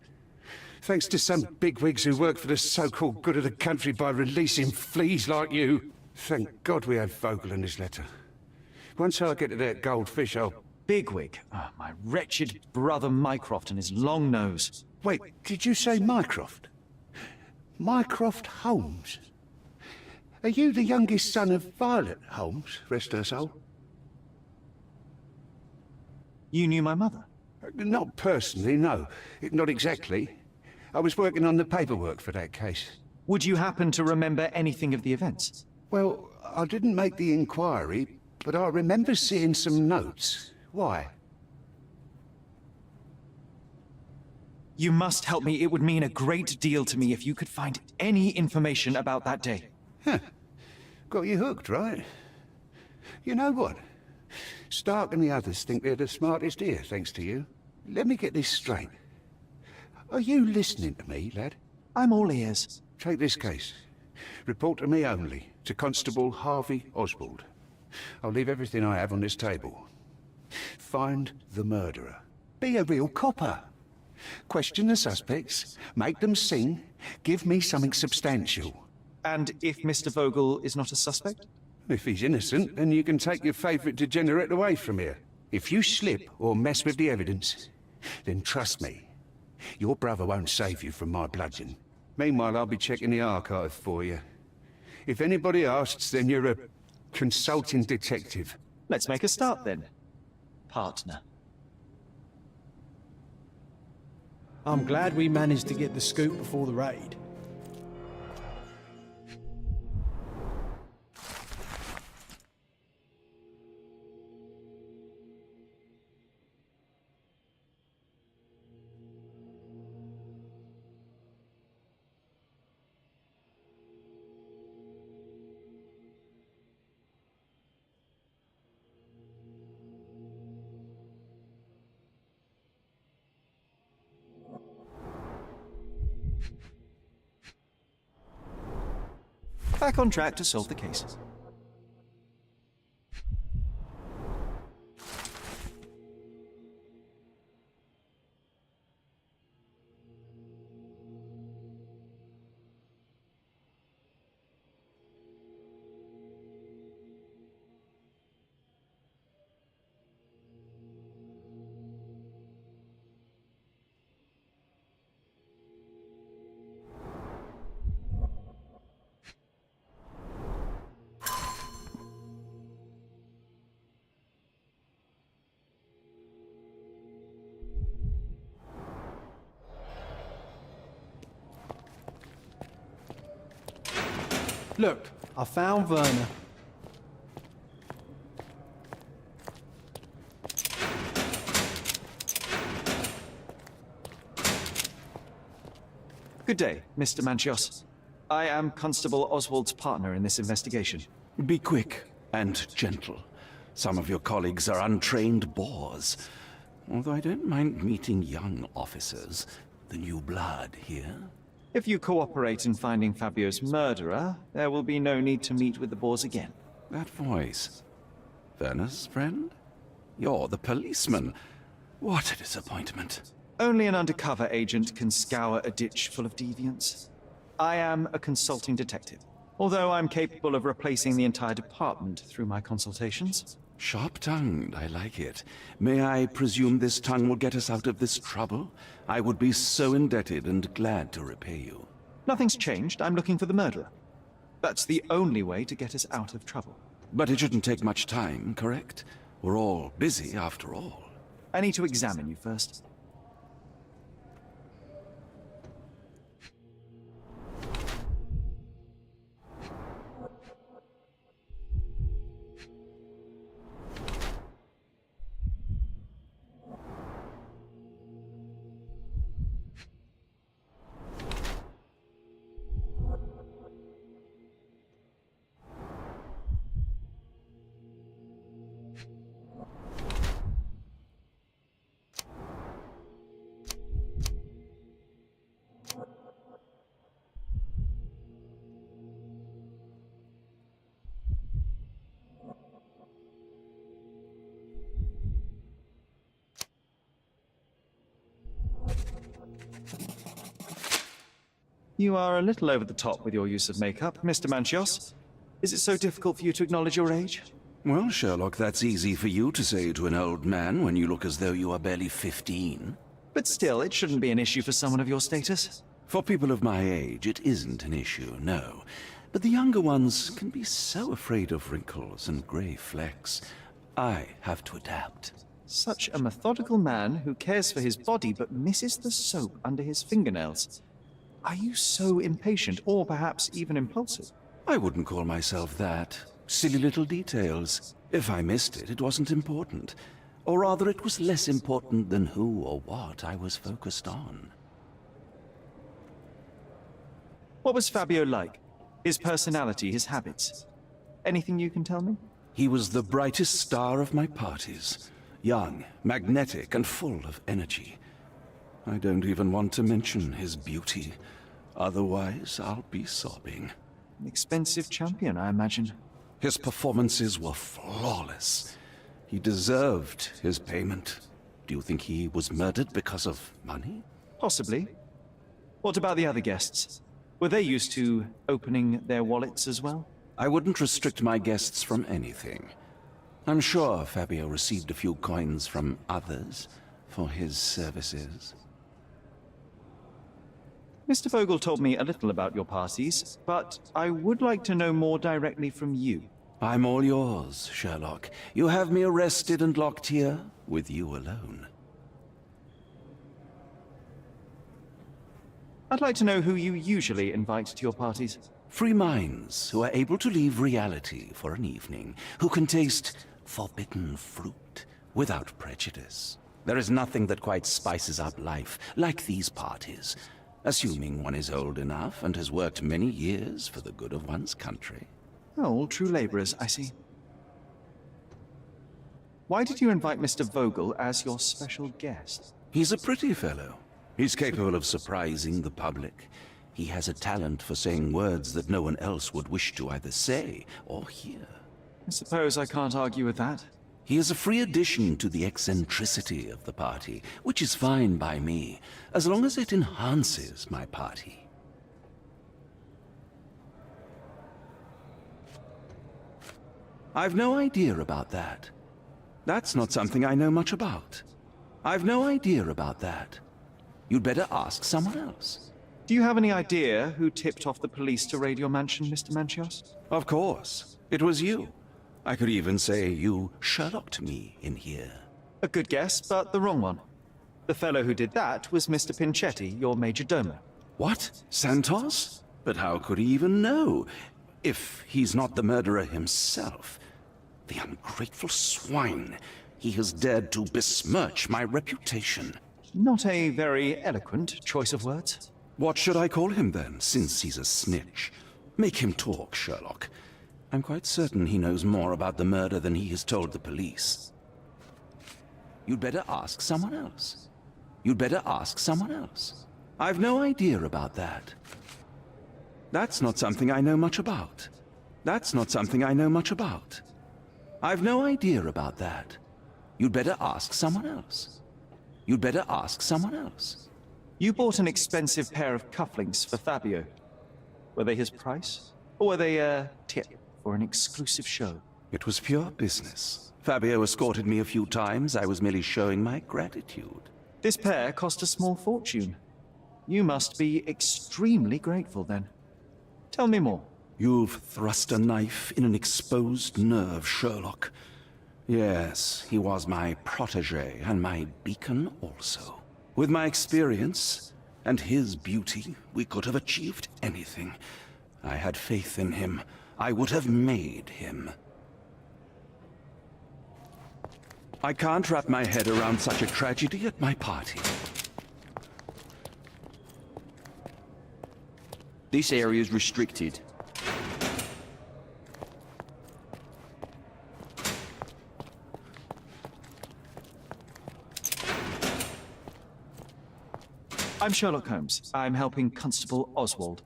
Thanks to some bigwigs who work for the so-called good of the country by releasing fleas like you. Thank God we had Vogel in his letter. Once I get to that goldfish, I'll... Bigwig? Oh, my wretched brother Mycroft and his long nose. Wait, did you say Mycroft? Mycroft Holmes? Are you the youngest son of Violet Holmes, rest her soul? You knew my mother? Not personally, no. Not exactly. I was working on the paperwork for that case. Would you happen to remember anything of the events? Well, I didn't make the inquiry, but I remember seeing some notes. Why? You must help me. It would mean a great deal to me if you could find any information about that day. Huh. Got you hooked, right? You know what? Stark and the others think they're the smartest here, thanks to you. Let me get this straight. Are you listening to me, lad? I'm all ears. Take this case. Report to me only, to Constable Harvey Oswald. I'll leave everything I have on this table. Find the murderer. Be a real copper. Question the suspects, make them sing, give me something substantial. And if Mr. Vogel is not a suspect? If he's innocent, then you can take your favourite degenerate away from here. If you slip or mess with the evidence, then trust me, your brother won't save you from my bludgeon. Meanwhile, I'll be checking the archive for you. If anybody asks, then you're a consulting detective. Let's make a start then, partner. I'm glad we managed to get the scoop before the raid. Back on track to solve the case. Look, I found Werner. Good day, Mr. Manchios. I am Constable Oswald's partner in this investigation. Be quick and gentle. Some of your colleagues are untrained boors. Although I don't mind meeting young officers, the new blood here. If you cooperate in finding Fabio's murderer, there will be no need to meet with the Boers again. That voice. Werner's friend? You're the policeman. What a disappointment. Only an undercover agent can scour a ditch full of deviants. I am a consulting detective, although I'm capable of replacing the entire department through my consultations. Sharp-tongued, I like it. May I presume this tongue will get us out of this trouble? I would be so indebted and glad to repay you. Nothing's changed. I'm looking for the murderer. That's the only way to get us out of trouble. But it shouldn't take much time, correct? We're all busy after all. I need to examine you first. You are a little over the top with your use of makeup, Mr. Manchios. Is it so difficult for you to acknowledge your age? Well, Sherlock, that's easy for you to say to an old man when you look as though you are barely 15. But still, it shouldn't be an issue for someone of your status. For people of my age, it isn't an issue, no. But the younger ones can be so afraid of wrinkles and grey flecks. I have to adapt. Such a methodical man who cares for his body but misses the soap under his fingernails. Are you so impatient, or perhaps even impulsive? I wouldn't call myself that. Silly little details. If I missed it, it wasn't important. Or rather, it was less important than who or what I was focused on. What was Fabio like? His personality, his habits? Anything you can tell me? He was the brightest star of my parties. Young, magnetic, and full of energy. I don't even want to mention his beauty. Otherwise, I'll be sobbing. An expensive champion, I imagine. His performances were flawless. He deserved his payment. Do you think he was murdered because of money? Possibly. What about the other guests? Were they used to opening their wallets as well? I wouldn't restrict my guests from anything. I'm sure Fabio received a few coins from others for his services. Mr. Vogel told me a little about your parties, but I would like to know more directly from you. I'm all yours, Sherlock. You have me arrested and locked here with you alone. I'd like to know who you usually invite to your parties. Free minds who are able to leave reality for an evening, who can taste forbidden fruit without prejudice. There is nothing that quite spices up life like these parties, assuming one is old enough and has worked many years for the good of one's country. Oh, all true laborers, I see. Why did you invite Mr. Vogel as your special guest? He's a pretty fellow. He's capable of surprising the public. He has a talent for saying words that no one else would wish to either say or hear. I suppose I can't argue with that. He is a free addition to the eccentricity of the party, which is fine by me, as long as it enhances my party. I've no idea about that. That's not something I know much about. I've no idea about that. You'd better ask someone else. Do you have any idea who tipped off the police to raid your mansion, Mr. Manchios? Of course. It was you. I could even say you Sherlocked me in here. A good guess, but the wrong one. The fellow who did that was Mr. Pinchetti, your major domo. What? Santos? But how could he even know? If he's not the murderer himself. The ungrateful swine. He has dared to besmirch my reputation. Not a very eloquent choice of words. What should I call him then, since he's a snitch? Make him talk, Sherlock. I'm quite certain he knows more about the murder than he has told the police. You'd better ask someone else. You'd better ask someone else. I've no idea about that. That's not something I know much about. That's not something I know much about. I've no idea about that. You'd better ask someone else. You'd better ask someone else. You bought an expensive pair of cufflinks for Fabio. Were they his price? Or were they a tip for an exclusive show? It was pure business. Fabio escorted me a few times. I was merely showing my gratitude. This pair cost a small fortune. You must be extremely grateful then. Tell me more. You've thrust a knife in an exposed nerve, Sherlock. Yes, he was my protégé and my beacon also. With my experience and his beauty, we could have achieved anything. I had faith in him. I would have made him. I can't wrap my head around such a tragedy at my party. This area is restricted. I'm Sherlock Holmes. I'm helping Constable Oswald.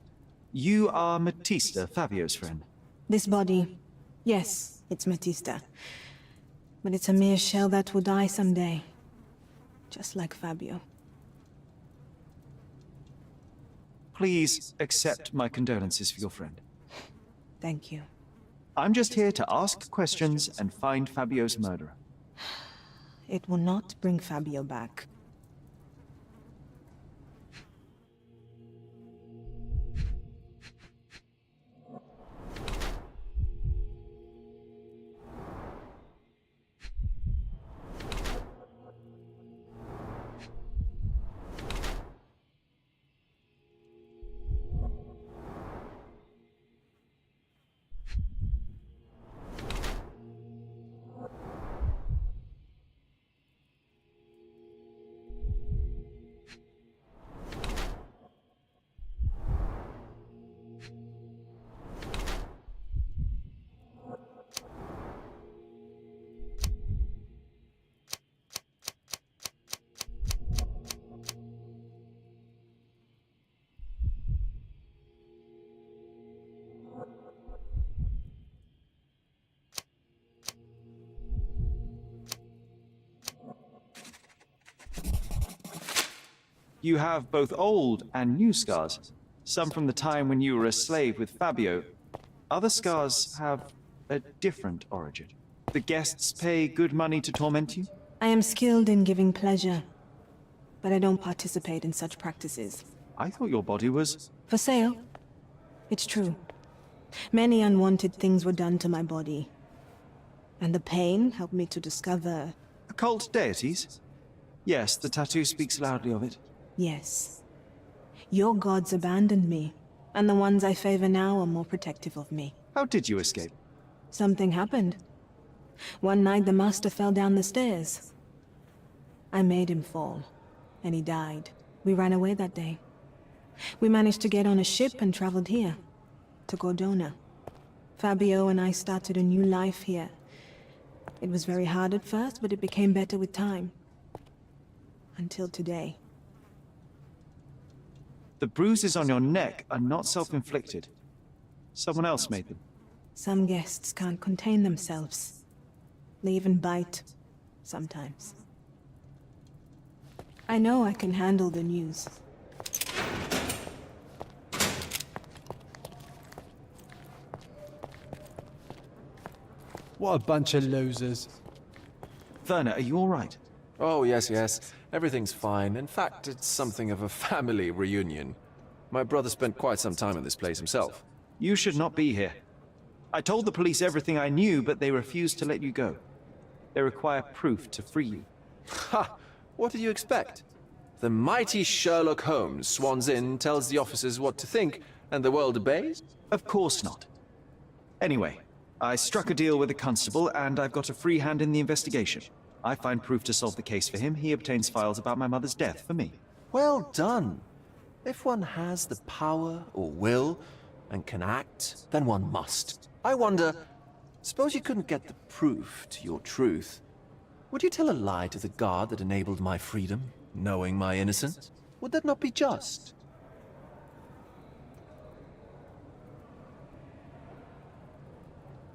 You are Matista, Fabio's friend. This body, yes, it's Matista. But it's a mere shell that will die someday. Just like Fabio. Please accept my condolences for your friend. Thank you. I'm just here to ask questions and find Fabio's murderer. It will not bring Fabio back. You have both old and new scars. Some from the time when you were a slave with Fabio. Other scars have a different origin. The guests pay good money to torment you? I am skilled in giving pleasure, but I don't participate in such practices. I thought your body was... For sale. It's true. Many unwanted things were done to my body. And the pain helped me to discover... Occult deities? Yes, the tattoo speaks loudly of it. Yes. Your gods abandoned me, and the ones I favor now are more protective of me. How did you escape? Something happened. One night the master fell down the stairs. I made him fall, and he died. We ran away that day. We managed to get on a ship and traveled here, to Cordona. Fabio and I started a new life here. It was very hard at first, but it became better with time. Until today. The bruises on your neck are not self-inflicted. Someone else made them. Some guests can't contain themselves. They even bite, sometimes. I know I can handle the news. What a bunch of losers. Werner, are you all right? Oh, yes, yes. Everything's fine. In fact, it's something of a family reunion. My brother spent quite some time in this place himself. You should not be here. I told the police everything I knew, but they refused to let you go. They require proof to free you. Ha! What did you expect? The mighty Sherlock Holmes swans in, tells the officers what to think, and the world obeys? Of course not. Anyway, I struck a deal with the constable, and I've got a free hand in the investigation. I find proof to solve the case for him. He obtains files about my mother's death for me. Well done. If one has the power or will and can act, then one must. I wonder, suppose you couldn't get the proof to your truth. Would you tell a lie to the guard that enabled my freedom, knowing my innocence? Would that not be just?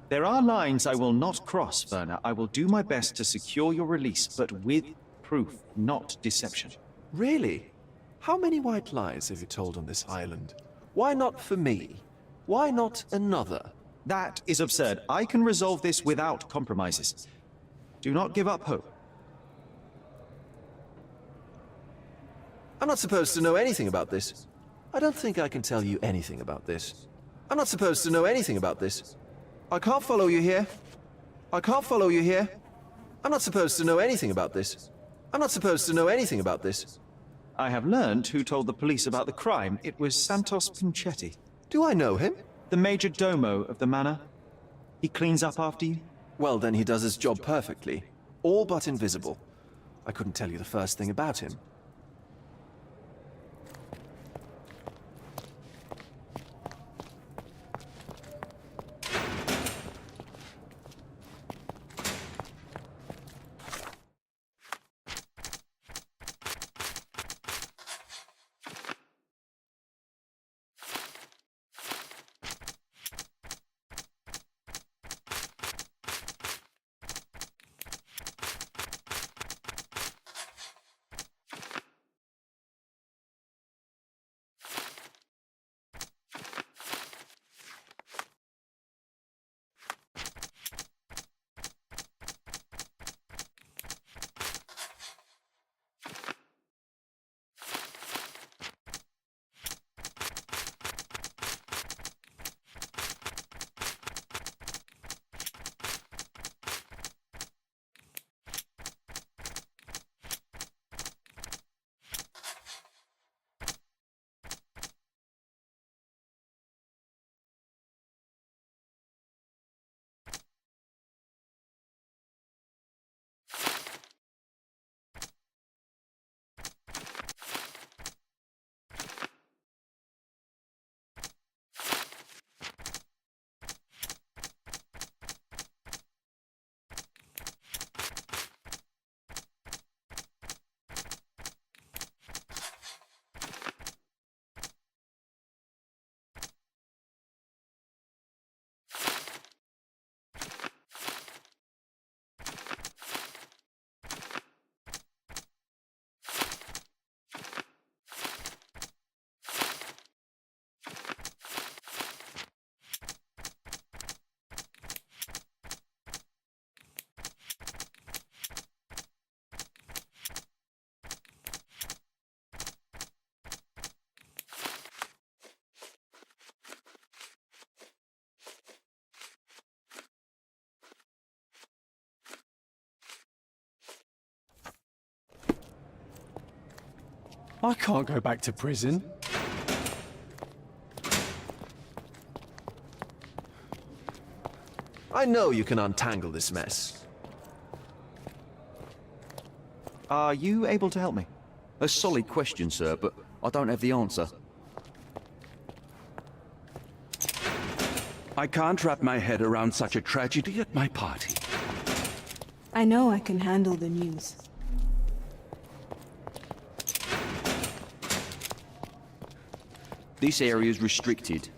There are lines I will not cross, Werner. I will do my best to secure your release, but with proof, not deception. Really? How many white lies have you told on this island? Why not for me? Why not another? That is absurd. I can resolve this without compromises. Do not give up hope. I'm not supposed to know anything about this. I don't think I can tell you anything about this. I'm not supposed to know anything about this. I can't follow you here. I can't follow you here. I'm not supposed to know anything about this. I'm not supposed to know anything about this. I have learned who told the police about the crime. It was Santos Pinchetti. Do I know him? The major domo of the manor. He cleans up after you? Well, then he does his job perfectly. All but invisible. I couldn't tell you the first thing about him. I can't go back to prison. I know you can untangle this mess. Are you able to help me? A solid question, sir, but I don't have the answer. I can't wrap my head around such a tragedy at my party. I know I can handle the news. This area is restricted.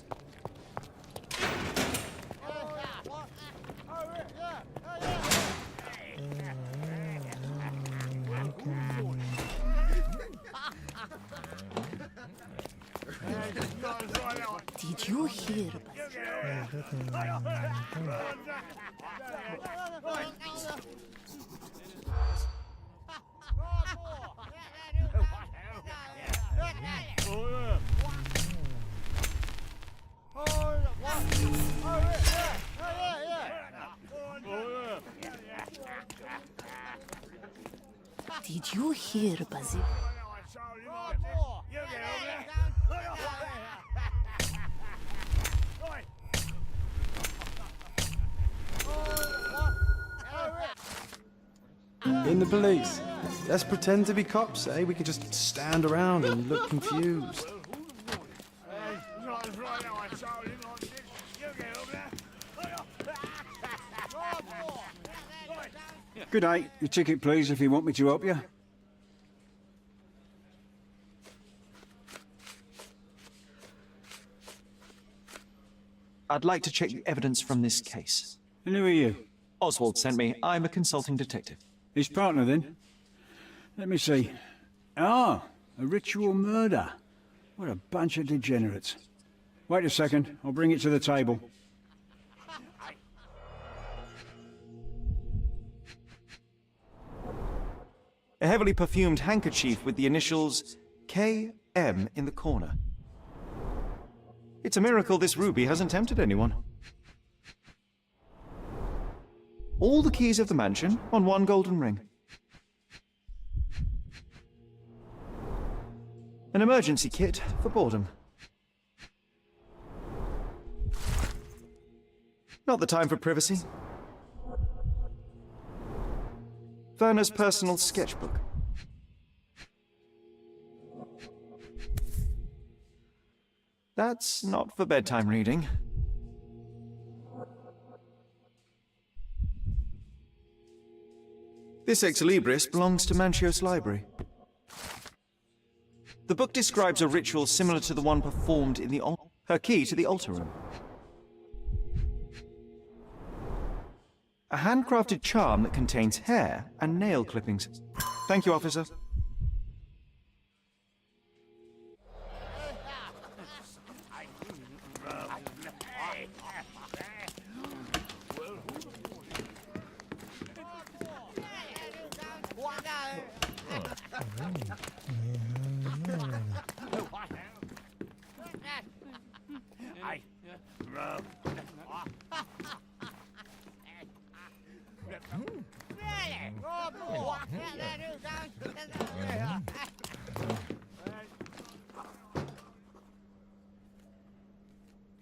Did you hear? Did you hear, Basil? In the police. Let's pretend to be cops, eh? We could just stand around and look confused. Good day. Your ticket, please, if you want me to help you. I'd like to check the evidence from this case. And who are you? Oswald sent me. I'm a consulting detective. His partner, then? Let me see. Ah, a ritual murder. What a bunch of degenerates. Wait a second. I'll bring it to the table. A heavily perfumed handkerchief with the initials KM in the corner. It's a miracle this ruby hasn't tempted anyone. All the keys of the mansion on one golden ring. An emergency kit for boredom. Not the time for privacy. Werner's personal sketchbook. That's not for bedtime reading. This Ex Libris belongs to Manchios Library. The book describes a ritual similar to the one performed in the her key to the altar room. A handcrafted charm that contains hair and nail clippings. Thank you, officer.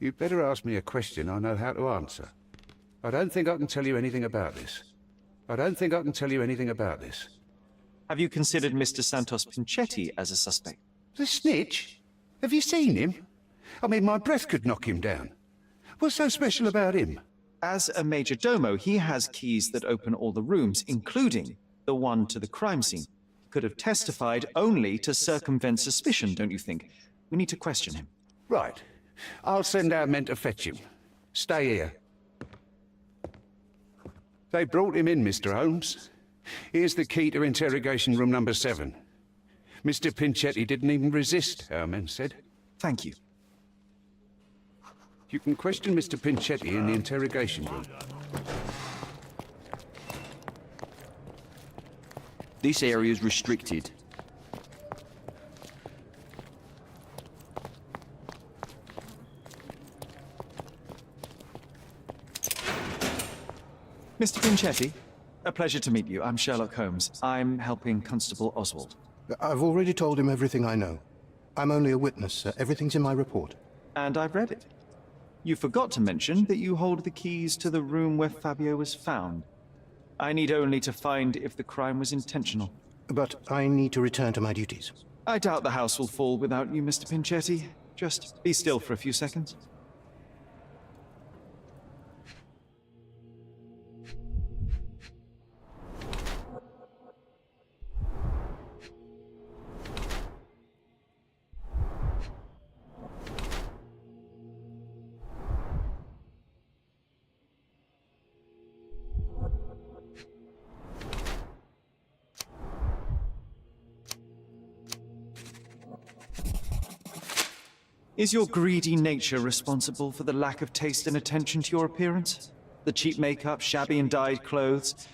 You'd better ask me a question I know how to answer. I don't think I can tell you anything about this. I don't think I can tell you anything about this. Have you considered Mr. Santos Pinchetti as a suspect? The snitch? Have you seen him? I mean, my breath could knock him down. What's so special about him? As a major domo, he has keys that open all the rooms, including the one to the crime scene. Could have testified only to circumvent suspicion, don't you think? We need to question him. Right. I'll send our men to fetch him. Stay here. They brought him in, Mr. Holmes. Here's the key to interrogation room number 7. Mr. Pinchetti didn't even resist, our men said. Thank you. You can question Mr. Pinchetti in the interrogation room. This area is restricted. Mr. Pinchetti, a pleasure to meet you. I'm Sherlock Holmes. I'm helping Constable Oswald. I've already told him everything I know. I'm only a witness, sir. Everything's in my report. And I've read it. You forgot to mention that you hold the keys to the room where Fabio was found. I need only to find if the crime was intentional. But I need to return to my duties. I doubt the house will fall without you, Mr. Pinchetti. Just be still for a few seconds. Is your greedy nature responsible for the lack of taste and attention to your appearance? The cheap makeup, shabby and dyed clothes?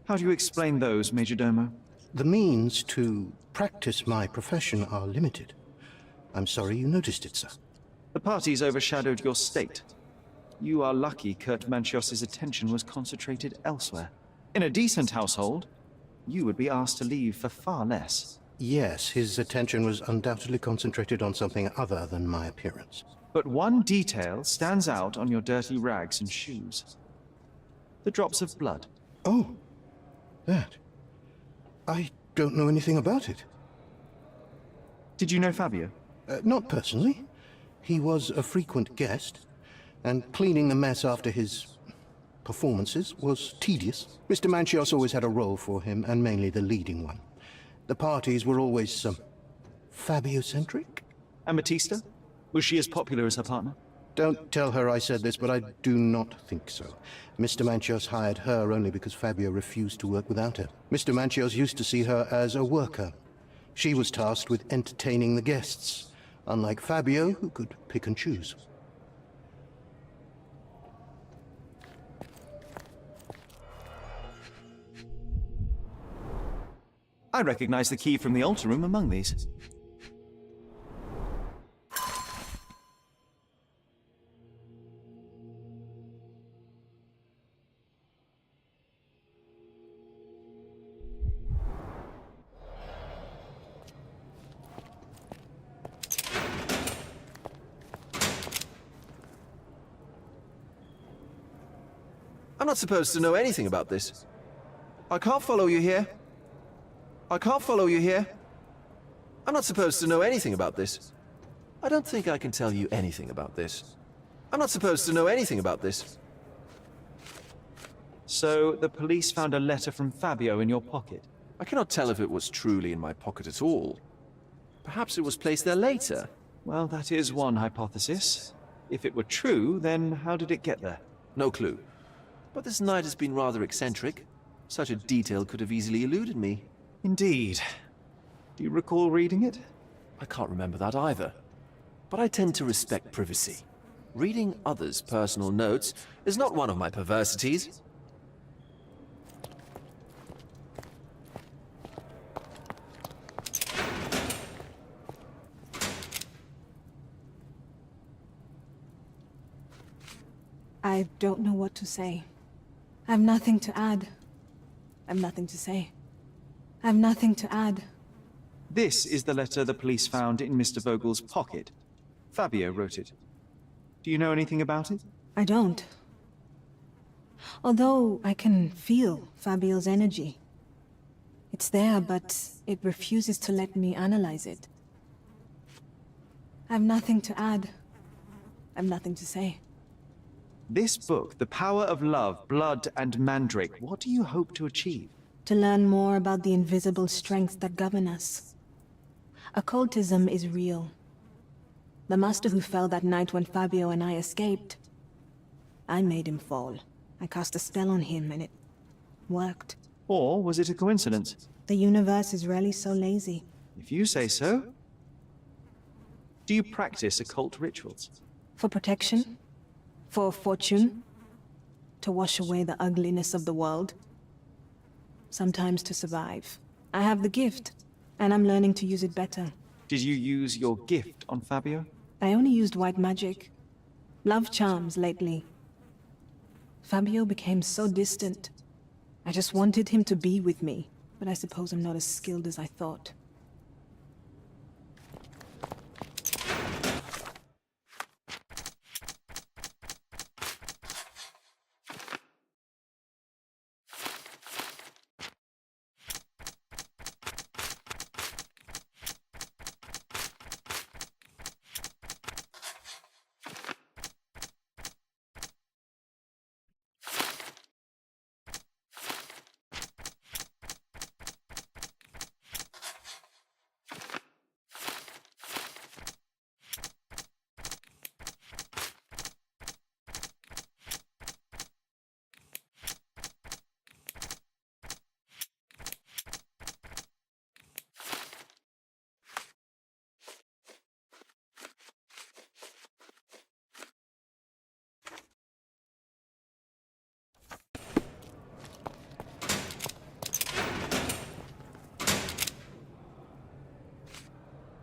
How do you explain those, Majordomo? The means to practice my profession are limited. I'm sorry you noticed it, sir. The parties overshadowed your state. You are lucky Kurt Manchios's attention was concentrated elsewhere. In a decent household, you would be asked to leave for far less. Yes, his attention was undoubtedly concentrated on something other than my appearance. But one detail stands out on your dirty rags and shoes. The drops of blood. Oh, that. I don't know anything about it. Did you know Fabio? Not personally. He was a frequent guest, and cleaning the mess after his performances was tedious. Mr. Manchios always had a role for him, and mainly the leading one. The parties were always, Fabio-centric? And Batista? Was she as popular as her partner? Don't tell her I said this, but I do not think so. Mr. Manchios hired her only because Fabio refused to work without her. Mr. Manchios used to see her as a worker. She was tasked with entertaining the guests, unlike Fabio, who could pick and choose. I recognize the key from the altar room among these. I'm not supposed to know anything about this. I can't follow you here. I can't follow you here. I'm not supposed to know anything about this. I don't think I can tell you anything about this. I'm not supposed to know anything about this. So, the police found a letter from Fabio in your pocket? I cannot tell if it was truly in my pocket at all. Perhaps it was placed there later. Well, that is one hypothesis. If it were true, then how did it get there? No clue. But this night has been rather eccentric. Such a detail could have easily eluded me. Indeed. Do you recall reading it? I can't remember that either. But I tend to respect privacy. Reading others' personal notes is not one of my perversities. I don't know what to say. I've nothing to add. I've nothing to say. I've nothing to add. This is the letter the police found in Mr. Vogel's pocket. Fabio wrote it. Do you know anything about it? I don't. Although I can feel Fabio's energy. It's there, but it refuses to let me analyze it. I've nothing to add. I've nothing to say. This book, The Power of Love, Blood, and Mandrake, what do you hope to achieve? To learn more about the invisible strengths that govern us. Occultism is real. The master who fell that night when Fabio and I escaped, I made him fall. I cast a spell on him and it worked. Or was it a coincidence? The universe is rarely so lazy. If you say so. Do you practice occult rituals? For protection? For fortune? To wash away the ugliness of the world? Sometimes to survive. I have the gift, and I'm learning to use it better. Did you use your gift on Fabio? I only used white magic. Love charms lately. Fabio became so distant. I just wanted him to be with me, but I suppose I'm not as skilled as I thought.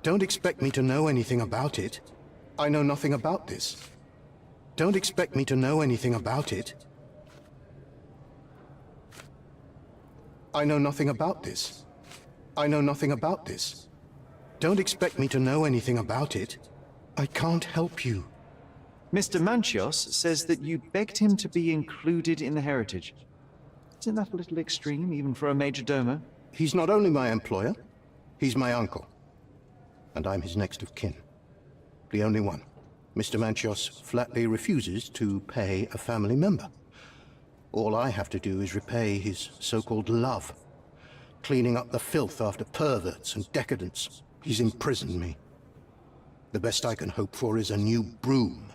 Don't expect me to know anything about it. I know nothing about this. Don't expect me to know anything about it. I know nothing about this. I know nothing about this. Don't expect me to know anything about it. I can't help you. Mr. Manchios says that you begged him to be included in the heritage. Isn't that a little extreme, even for a major domo? He's not only my employer, he's my uncle. And I'm his next of kin. The only one. Mr. Manchios flatly refuses to pay a family member. All I have to do is repay his so-called love. Cleaning up the filth after perverts and decadents. He's imprisoned me. The best I can hope for is a new broom.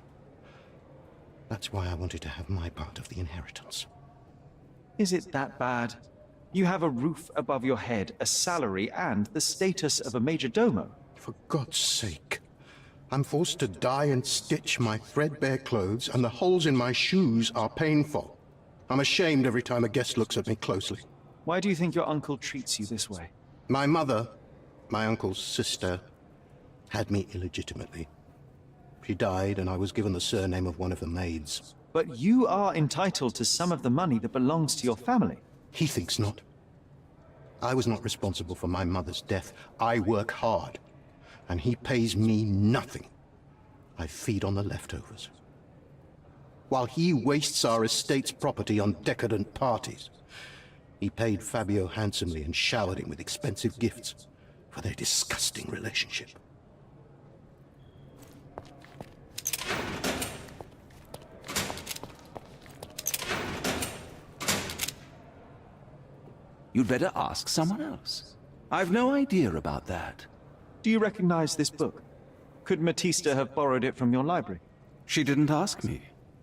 That's why I wanted to have my part of the inheritance. Is it that bad? You have a roof above your head, a salary, and the status of a major domo. For God's sake. I'm forced to dye and stitch my threadbare clothes, and the holes in my shoes are painful. I'm ashamed every time a guest looks at me closely. Why do you think your uncle treats you this way? My mother, my uncle's sister, had me illegitimately. She died, and I was given the surname of one of the maids. But you are entitled to some of the money that belongs to your family. He thinks not. I was not responsible for my mother's death. I work hard, and he pays me nothing. I feed on the leftovers. While he wastes our estate's property on decadent parties. He paid Fabio handsomely and showered him with expensive gifts for their disgusting relationship. You'd better ask someone else. I've no idea about that. Do you recognize this book? Could Matista have borrowed it from your library? She didn't ask me.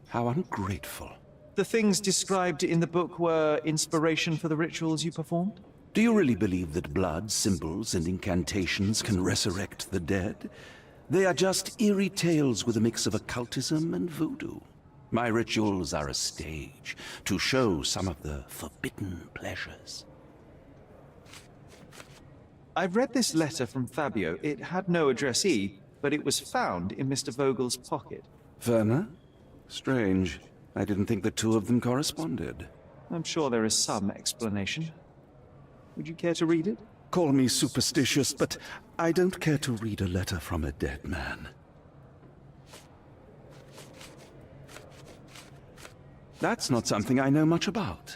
How ungrateful. The things described in the book were inspiration for the rituals you performed? Do you really believe that blood, symbols, and incantations can resurrect the dead? They are just eerie tales with a mix of occultism and voodoo. My rituals are a stage to show some of the forbidden pleasures. I've read this letter from Fabio. It had no addressee, but it was found in Mr. Vogel's pocket. Werner? Strange. I didn't think the two of them corresponded. I'm sure there is some explanation. Would you care to read it? Call me superstitious, but I don't care to read a letter from a dead man. That's not something I know much about.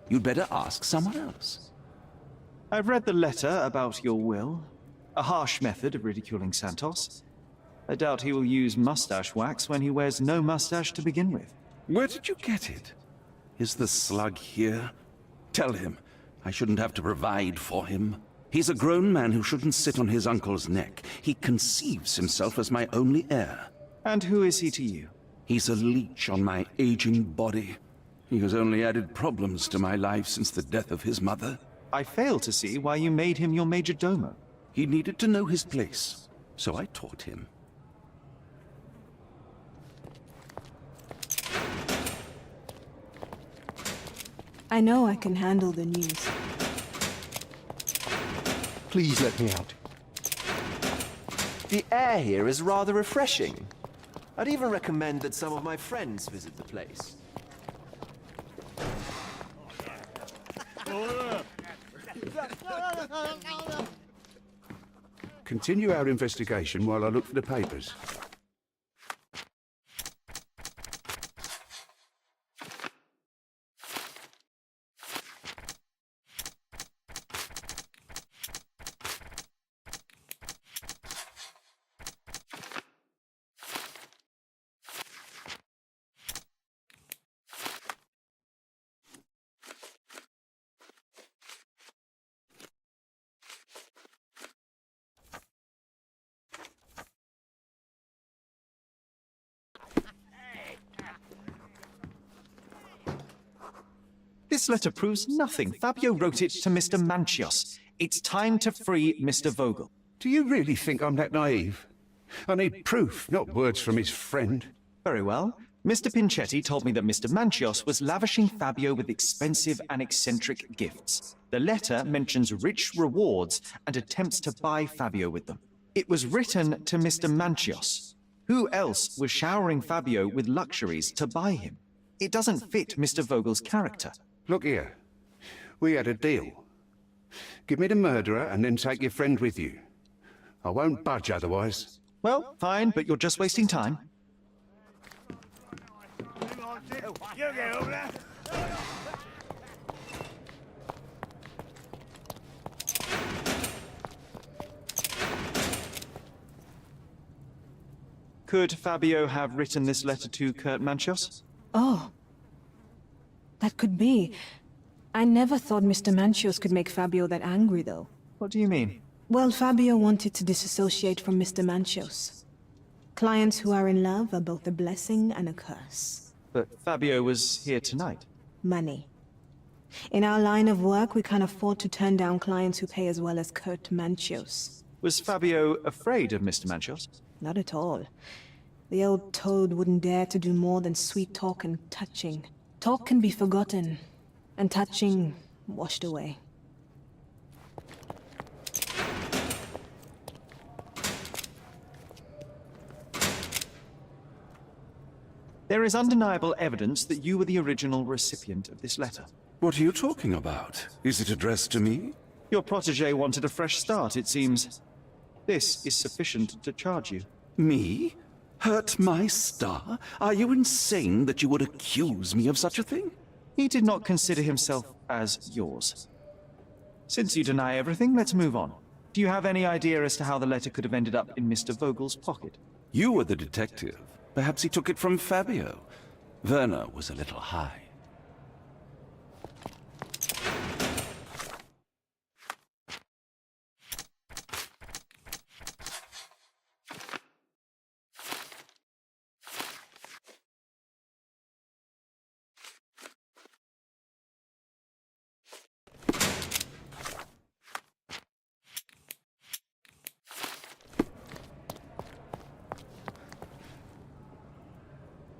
You'd better ask someone else. I've read the letter about your will. A harsh method of ridiculing Santos. I doubt he will use mustache wax when he wears no mustache to begin with. Where did you get it? Is the slug here? Tell him. I shouldn't have to provide for him. He's a grown man who shouldn't sit on his uncle's neck. He conceives himself as my only heir. And who is he to you? He's a leech on my aging body. He has only added problems to my life since the death of his mother. I fail to see why you made him your major domo. He needed to know his place, so I taught him. I know I can handle the news. Please let me out. The air here is rather refreshing. I'd even recommend that some of my friends visit the place. Continue our investigation while I look for the papers. This letter proves nothing. Fabio wrote it to Mr. Manchios. It's time to free Mr. Vogel. Do you really think I'm that naive? I need proof, not words from his friend. Very well. Mr. Pinchetti told me that Mr. Manchios was lavishing Fabio with expensive and eccentric gifts. The letter mentions rich rewards and attempts to buy Fabio with them. It was written to Mr. Manchios. Who else was showering Fabio with luxuries to buy him? It doesn't fit Mr. Vogel's character. Look here. We had a deal. Give me the murderer and then take your friend with you. I won't budge otherwise. Well, fine, but you're just wasting time. Could Fabio have written this letter to Kurt Manchios? Oh. That could be. I never thought Mr. Manchios could make Fabio that angry, though. What do you mean? Well, Fabio wanted to disassociate from Mr. Manchios. Clients who are in love are both a blessing and a curse. But Fabio was here tonight. Money. In our line of work, we can't afford to turn down clients who pay as well as Kurt Manchios. Was Fabio afraid of Mr. Manchios? Not at all. The old toad wouldn't dare to do more than sweet talk and touching. Talk can be forgotten, and touching washed away. There is undeniable evidence that you were the original recipient of this letter. What are you talking about? Is it addressed to me? Your protege wanted a fresh start, it seems. This is sufficient to charge you. Me? Hurt my star? Are you insane that you would accuse me of such a thing? He did not consider himself as yours. Since you deny everything, let's move on. Do you have any idea as to how the letter could have ended up in Mr. Vogel's pocket? You were the detective. Perhaps he took it from Fabio. Werner was a little high.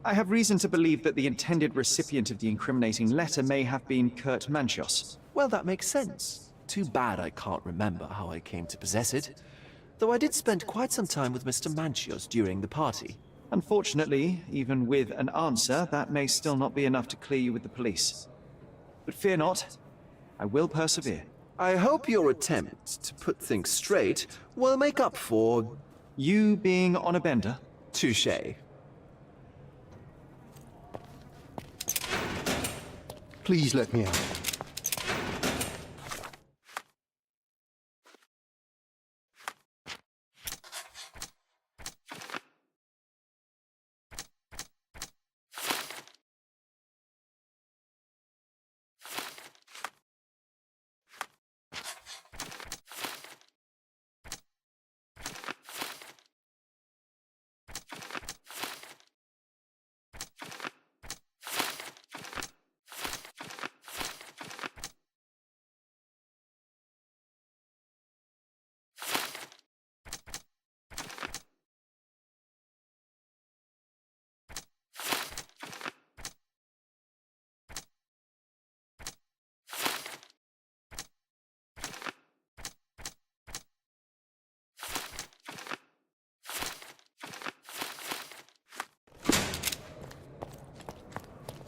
I have reason to believe that the intended recipient of the incriminating letter may have been Kurt Manchios. Well, that makes sense. Too bad I can't remember how I came to possess it. Though I did spend quite some time with Mr. Manchios during the party. Unfortunately, even with an answer, that may still not be enough to clear you with the police. But fear not, I will persevere. I hope your attempt to put things straight will make up for... you being on a bender? Touché. Please let me out.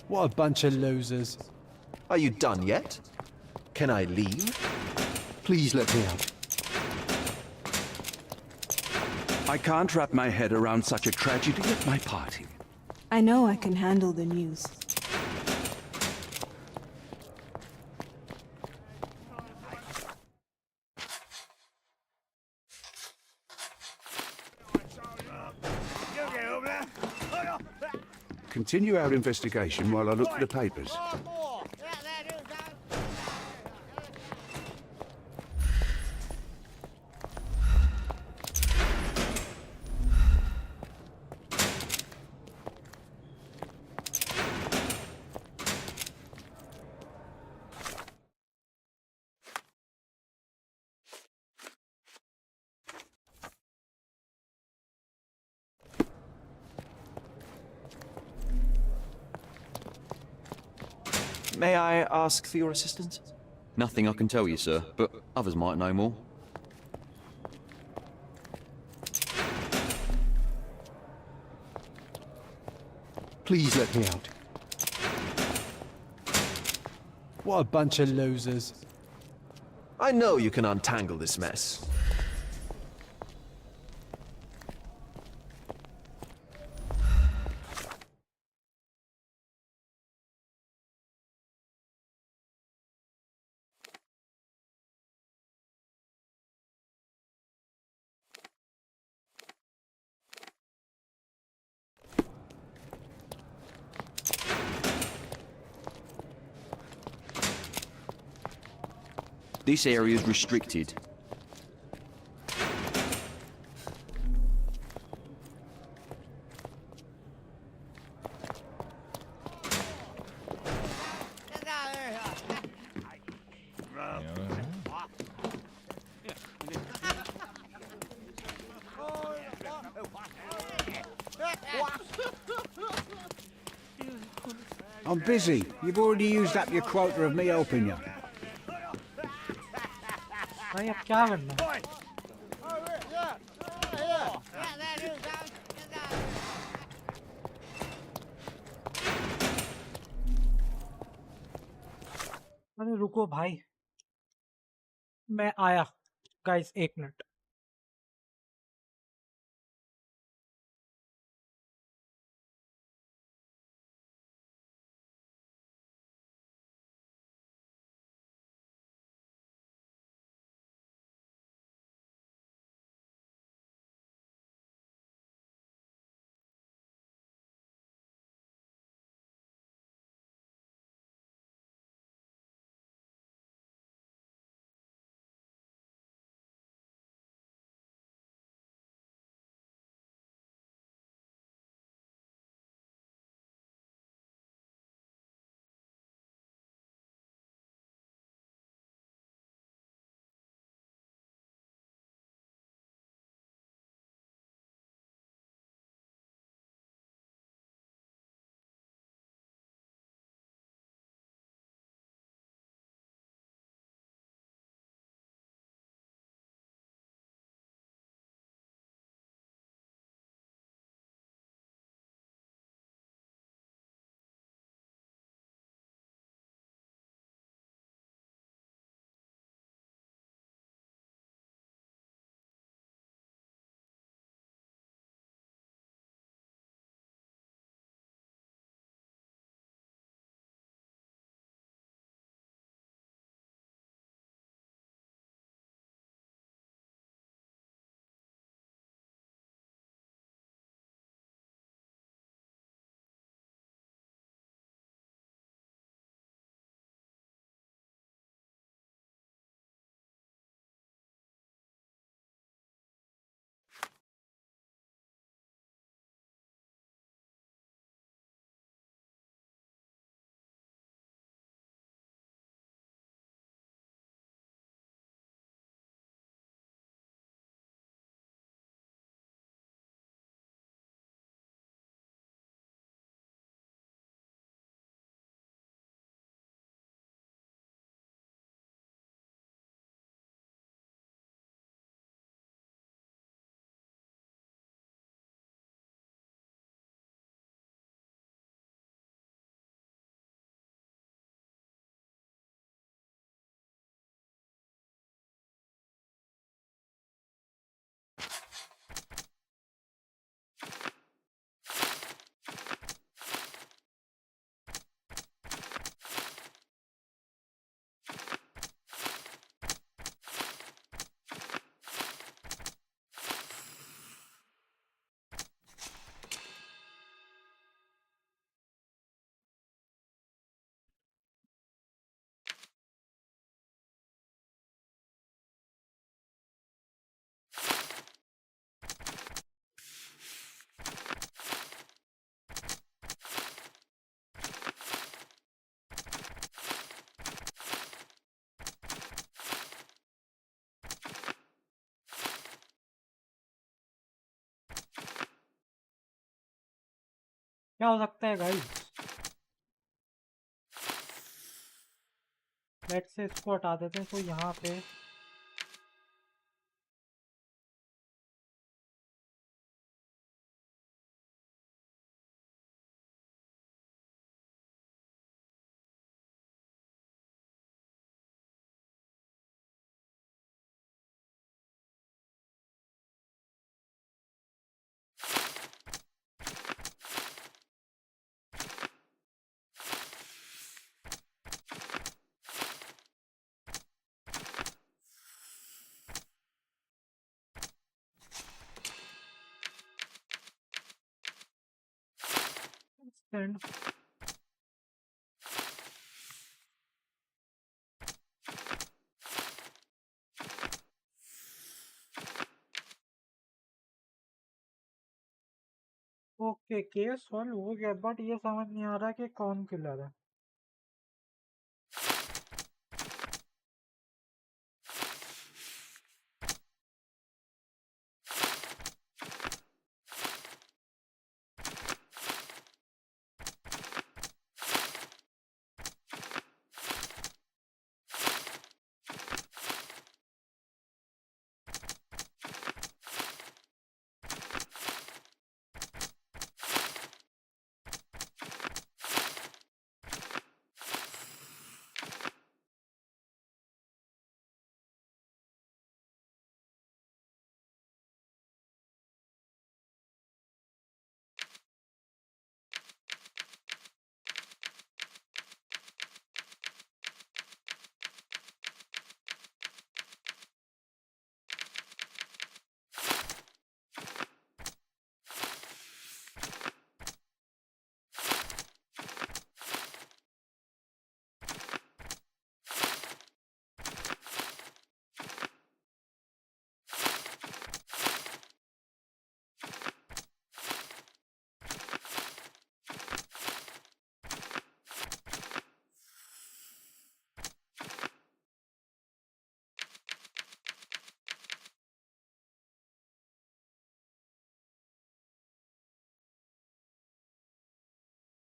What a bunch of losers. Are you done yet? Can I leave? Please let me out. I can't wrap my head around such a tragedy at my party. I know I can handle the news. Continue our investigation while I look for the papers. May I ask for your assistance? Nothing I can tell you, sir, but others might know more. Please let me out. What a bunch of losers. I know you can untangle this mess. This area is restricted. I'm busy. You've already used up your quota of me helping you. भाई अब क्या करना है? अरे रुको भाई, मैं आया। Guys 1 minute. क्या हो सकता है गाइस? लेट्स से इसको हटा देते हैं। तो यहाँ पे And ओके, केस सॉल्व हो गया, बट ये समझ नहीं आ रहा कि कौन किलर है।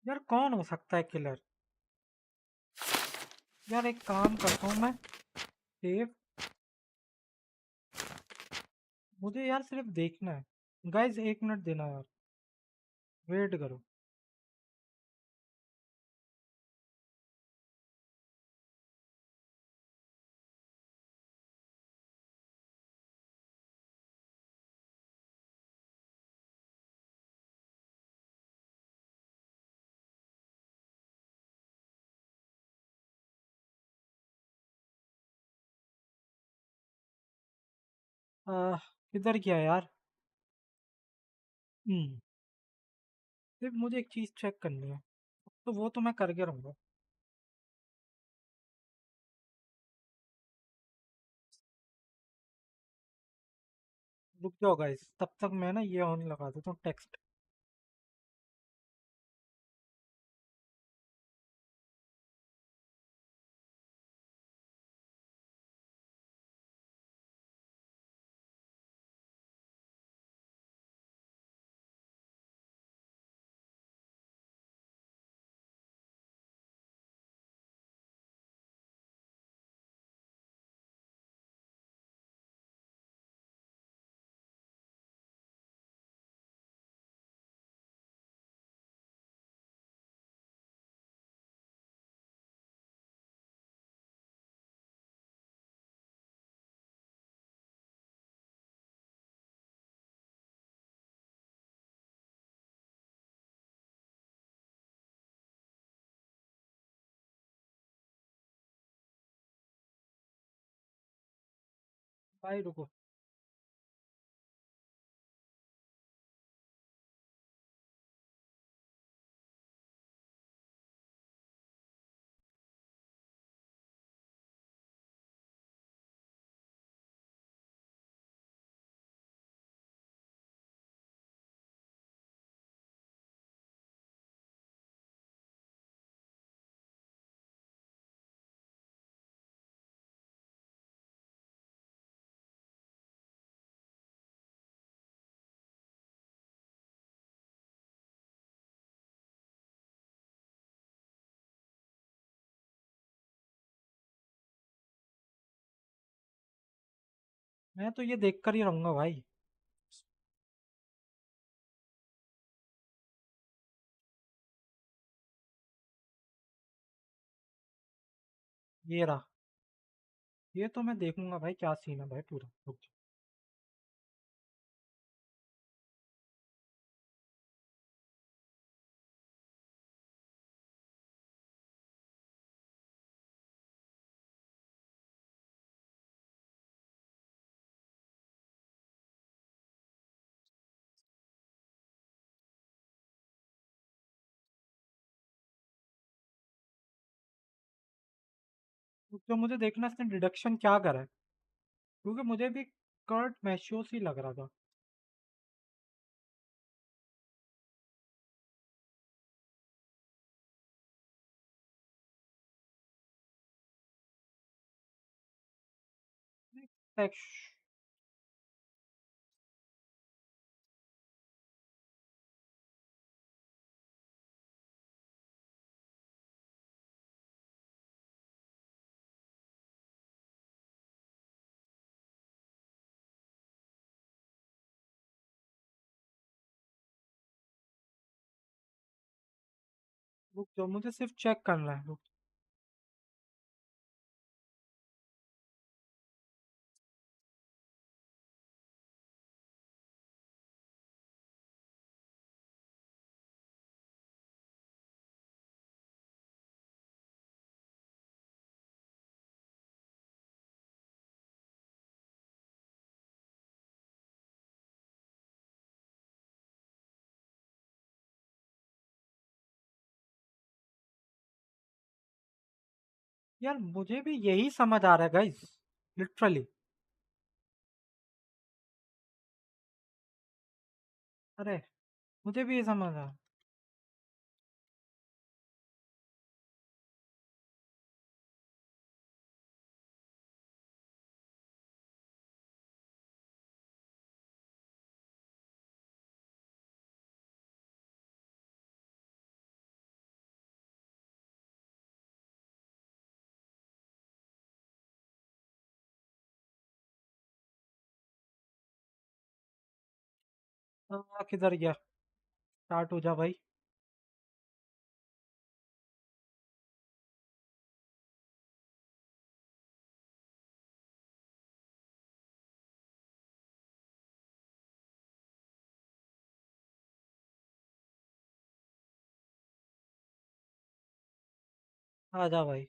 यार कौन हो सकता है किलर? यार एक काम करता हूँ मैं, सेव, मुझे यार सिर्फ देखना है। गाइस 1 मिनट देना यार, वेट करो। किधर गया यार? हम्म सिर्फ मुझे एक चीज चेक करनी है, तो वो तो मैं करके रहूंगा। रुक जाओ गाइस, तब तक मैं ना ये ऑन लगा देता हूँ, टेक्स्ट। भाई रुको। मैं तो ये देख कर ही रहूंगा भाई। ये रहा, ये तो मैं देखूंगा भाई, क्या सीन है भाई पूरा। रुक जाओ। तो मुझे देखना इसने डिडक्शन क्या करा है, क्योंकि मुझे भी कर्ट मैशियोस ही लग रहा था। Next, रुक जाओ, मुझे सिर्फ चेक करना है। रुक, यार मुझे भी यही समझ आ रहा है गाइस, लिटरली। अरे मुझे भी ये समझ आ रहा है। किधर गया? स्टार्ट हो जा भाई। आ जा भाई।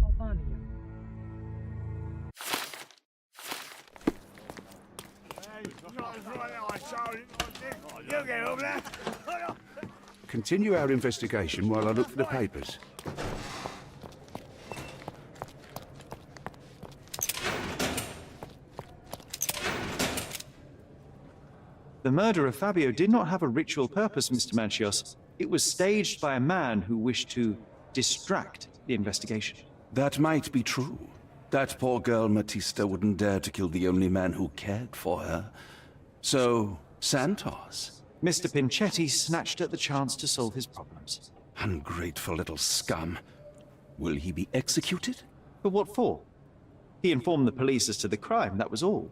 पता नहीं है। Continue our investigation while I look for the papers. The murder of Fabio did not have a ritual purpose, Mr. Manchios. It was staged by a man who wished to distract the investigation. That might be true. That poor girl Matista wouldn't dare to kill the only man who cared for her. So, Santos? Mr. Pinchetti snatched at the chance to solve his problems. Ungrateful little scum. Will he be executed? But what for? He informed the police as to the crime, that was all.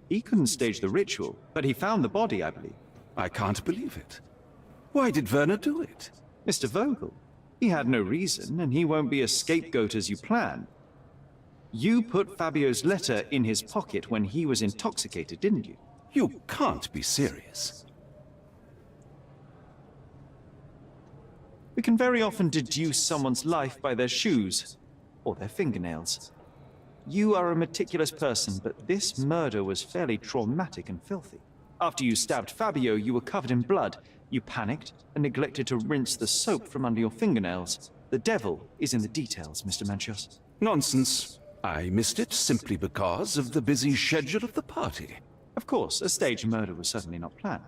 He couldn't stage the ritual, but he found the body, I believe. I can't believe it. Why did Werner do it? Mr. Vogel. He had no reason, and he won't be a scapegoat as you planned. You put Fabio's letter in his pocket when he was intoxicated, didn't you? You can't be serious. We can very often deduce someone's life by their shoes, or their fingernails. You are a meticulous person, but this murder was fairly traumatic and filthy. After you stabbed Fabio, you were covered in blood. You panicked and neglected to rinse the soap from under your fingernails. The devil is in the details, Mr. Manchios. Nonsense. I missed it simply because of the busy schedule of the party. Of course, a staged murder was certainly not planned.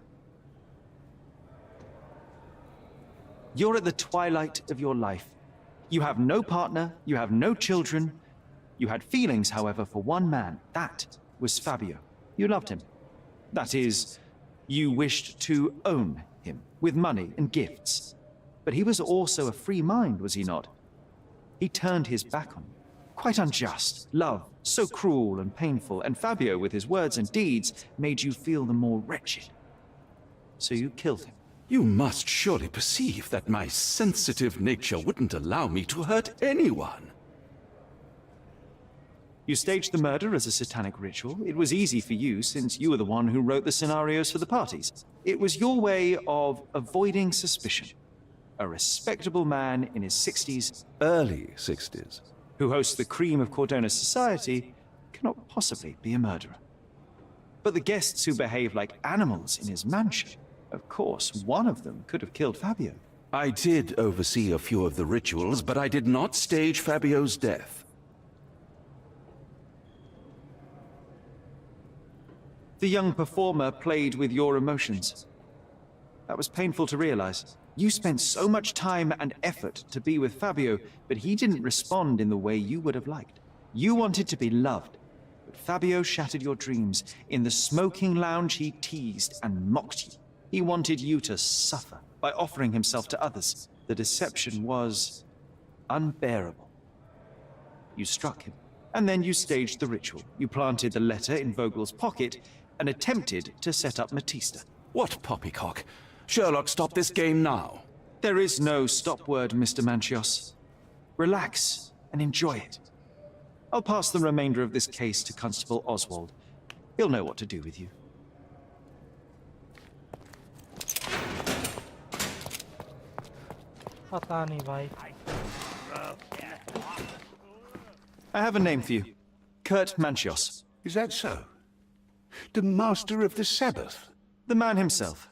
You're at the twilight of your life. You have no partner, you have no children. You had feelings, however, for one man. That was Fabio. You loved him. That is, you wished to own him with money and gifts. But he was also a free mind, was he not? He turned his back on you. Quite unjust. Love, so cruel and painful, and Fabio, with his words and deeds, made you feel the more wretched. So you killed him. You must surely perceive that my sensitive nature wouldn't allow me to hurt anyone. You staged the murder as a satanic ritual. It was easy for you, since you were the one who wrote the scenarios for the parties. It was your way of avoiding suspicion. A respectable man in his 60s, early 60s, who hosts the cream of Cordona's society, cannot possibly be a murderer. But the guests who behave like animals in his mansion, of course, one of them could have killed Fabio. I did oversee a few of the rituals, but I did not stage Fabio's death. The young performer played with your emotions. That was painful to realize. You spent so much time and effort to be with Fabio, but he didn't respond in the way you would have liked. You wanted to be loved, but Fabio shattered your dreams. In the smoking lounge, he teased and mocked you. He wanted you to suffer by offering himself to others. The deception was unbearable. You struck him, and then you staged the ritual. You planted the letter in Vogel's pocket and attempted to set up Matista. What poppycock? Sherlock, stop this game now. There is no stop word, Mr. Manchios. Relax and enjoy it. I'll pass the remainder of this case to Constable Oswald. He'll know what to do with you. पता नहीं भाई. I have a name for you. Kurt Manchios. Is that so? The Master of the Sabbath? The man himself.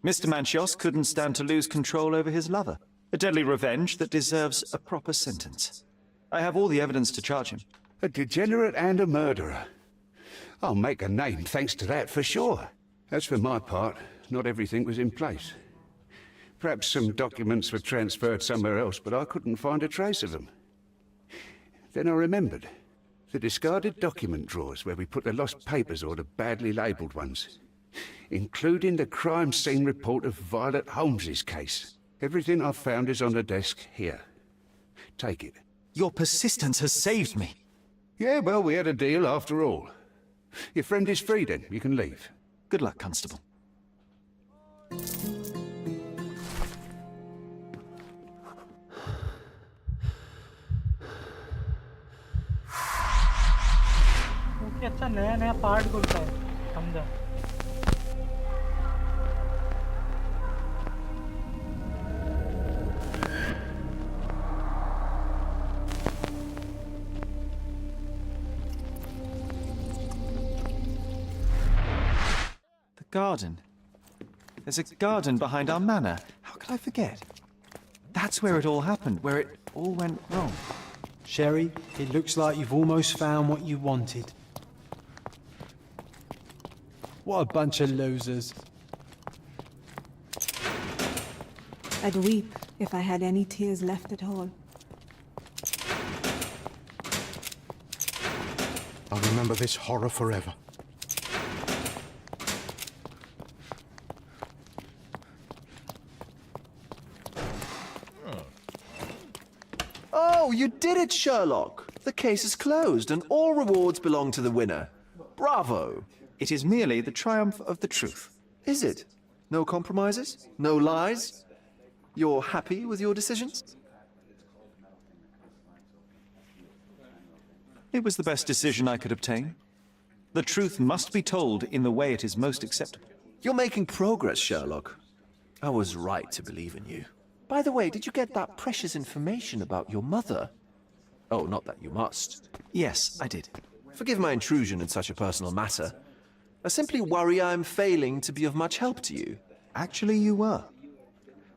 Mr. Manchios couldn't stand to lose control over his lover. A deadly revenge that deserves a proper sentence. I have all the evidence to charge him. A degenerate and a murderer. I'll make a name thanks to that for sure. As for my part, not everything was in place. Perhaps some documents were transferred somewhere else, but I couldn't find a trace of them. Then I remembered. The discarded document drawers where we put the lost papers or the badly labelled ones. Including the crime scene report of Violet Holmes's case. Everything I've found is on the desk here. Take it. Your persistence has saved me. Yeah, well, we had a deal after all. Your friend is free then. You can leave. Good luck, Constable. Okay अच्छा नया नया part खुलता है समझा. Garden. There's a garden behind our manor. How could I forget? That's where it all happened, where it all went wrong. Sherry, it looks like you've almost found what you wanted. What a bunch of losers. I'd weep if I had any tears left at all. I'll remember this horror forever. Oh, you did it, Sherlock! The case is closed, and all rewards belong to the winner. Bravo! It is merely the triumph of the truth. Is it? No compromises? No lies? You're happy with your decisions? It was the best decision I could obtain. The truth must be told in the way it is most acceptable. You're making progress, Sherlock. I was right to believe in you. By the way, did you get that precious information about your mother? Oh, not that you must. Yes, I did. Forgive my intrusion in such a personal matter. I simply worry I'm failing to be of much help to you. Actually, you were.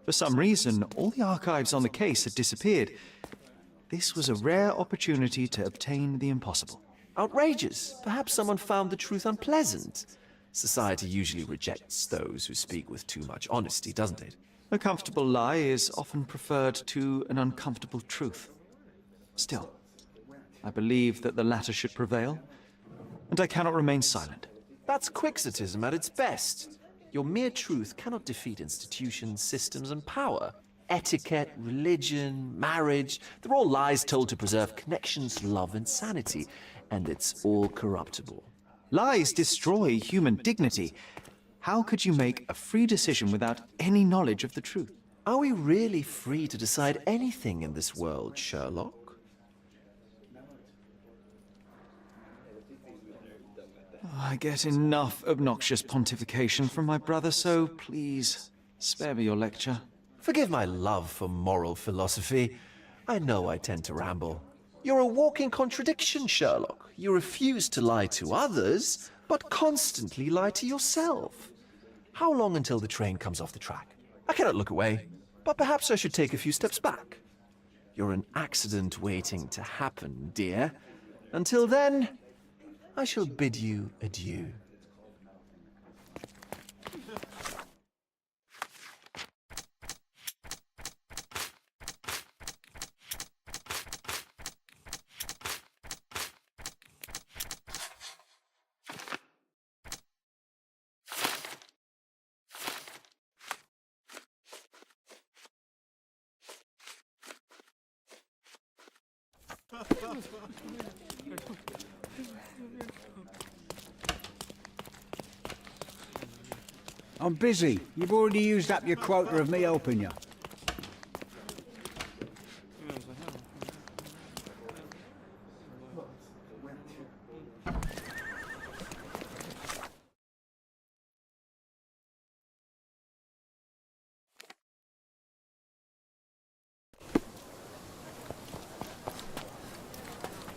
For some reason, all the archives on the case had disappeared. This was a rare opportunity to obtain the impossible. Outrageous. Perhaps someone found the truth unpleasant. Society usually rejects those who speak with too much honesty, doesn't it? A comfortable lie is often preferred to an uncomfortable truth. Still, I believe that the latter should prevail, and I cannot remain silent. That's quixotism at its best. Your mere truth cannot defeat institutions, systems, and power. Etiquette, religion, marriage, they're all lies told to preserve connections, love, and sanity, and it's all corruptible. Lies destroy human dignity. How could you make a free decision without any knowledge of the truth? Are we really free to decide anything in this world, Sherlock? I get enough obnoxious pontification from my brother, so please, spare me your lecture. Forgive my love for moral philosophy. I know I tend to ramble. You're a walking contradiction, Sherlock. You refuse to lie to others, but constantly lie to yourself. How long until the train comes off the track? I cannot look away, but perhaps I should take a few steps back. You're an accident waiting to happen, dear. Until then, I shall bid you adieu. I'm busy. You've already used up your quota of me helping you.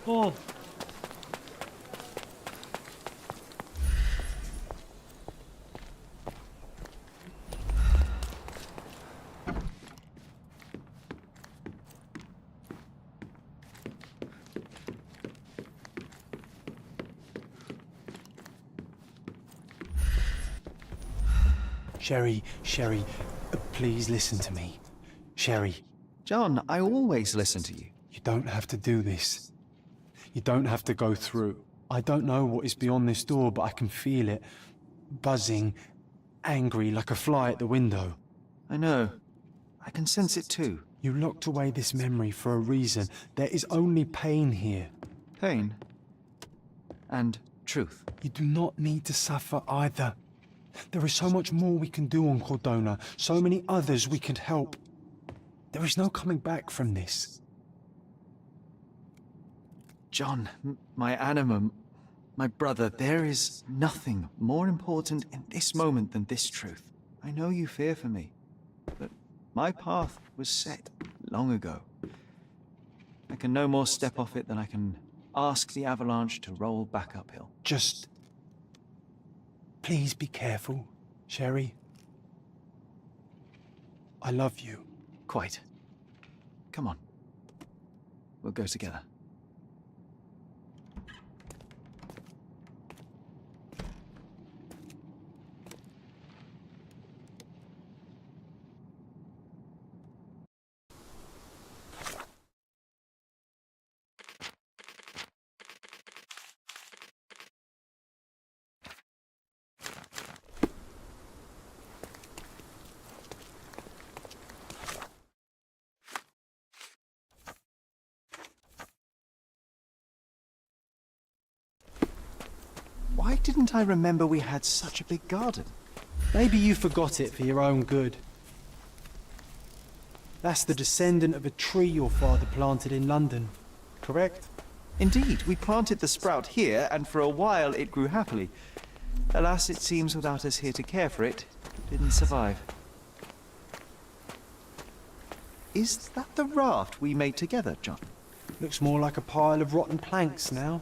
Oh. Sherry, please listen to me. Sherry. John, I always listen to you. You don't have to do this. You don't have to go through. I don't know what is beyond this door, but I can feel it. Buzzing, angry, like a fly at the window. I know. I can sense it too. You locked away this memory for a reason. There is only pain here. Pain? And truth. You do not need to suffer either. There is so much more we can do on Cordona, so many others we can help. There is no coming back from this. John, my animum, my brother, there is nothing more important in this moment than this truth. I know you fear for me, but my path was set long ago. I can no more step off it than I can ask the avalanche to roll back uphill. Just... please be careful, Sherry. I love you. Quite. Come on. We'll go together. Why didn't I remember we had such a big garden? Maybe you forgot it for your own good. That's the descendant of a tree your father planted in London, correct? Indeed, we planted the sprout here, and for a while it grew happily. Alas, it seems without us here to care for it, it didn't survive. Is that the raft we made together, John? Looks more like a pile of rotten planks now.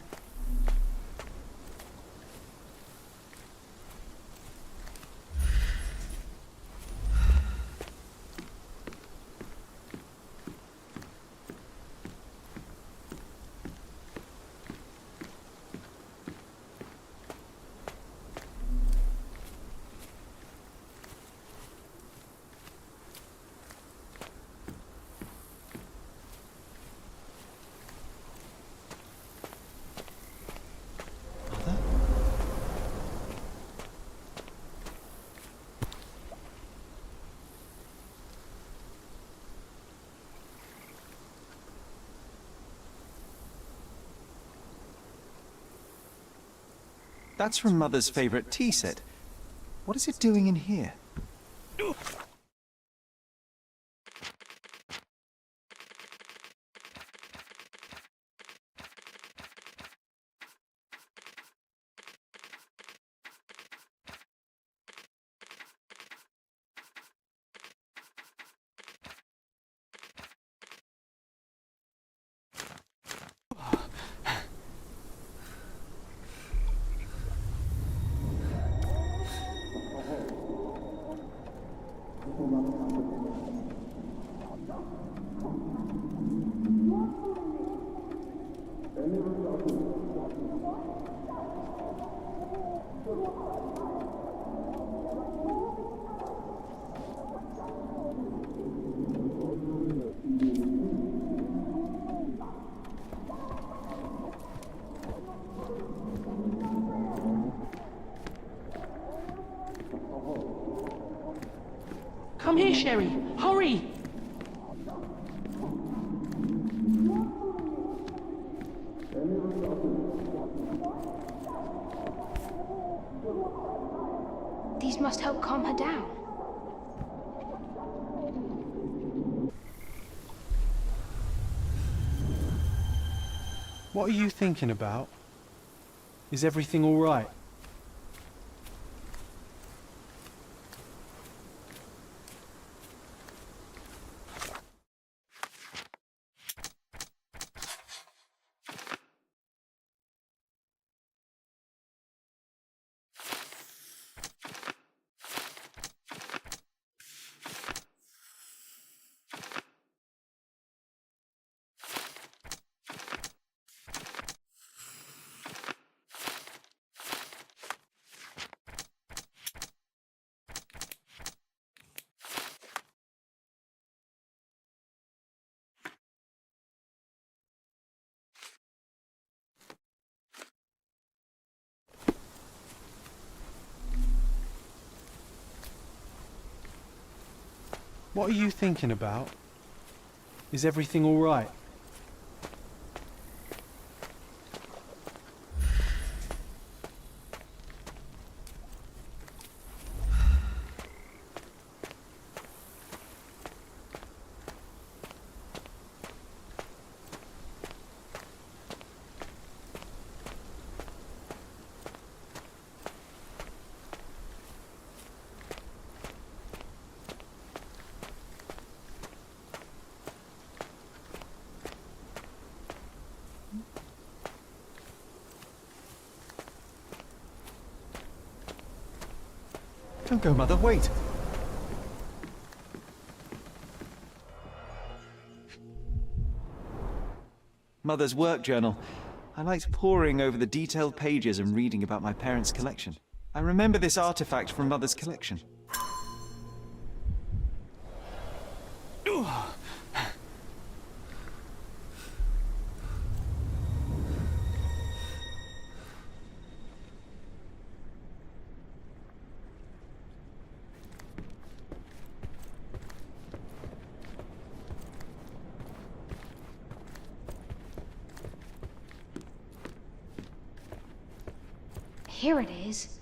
That's from Mother's favorite tea set. What is it doing in here? Come here, Sherry. Hurry! These must help calm her down. What are you thinking about? Is everything all right? What are you thinking about? Is everything all right? Don't go, Mother, wait! Mother's work journal. I liked poring over the detailed pages and reading about my parents' collection. I remember this artifact from Mother's collection. Here it is.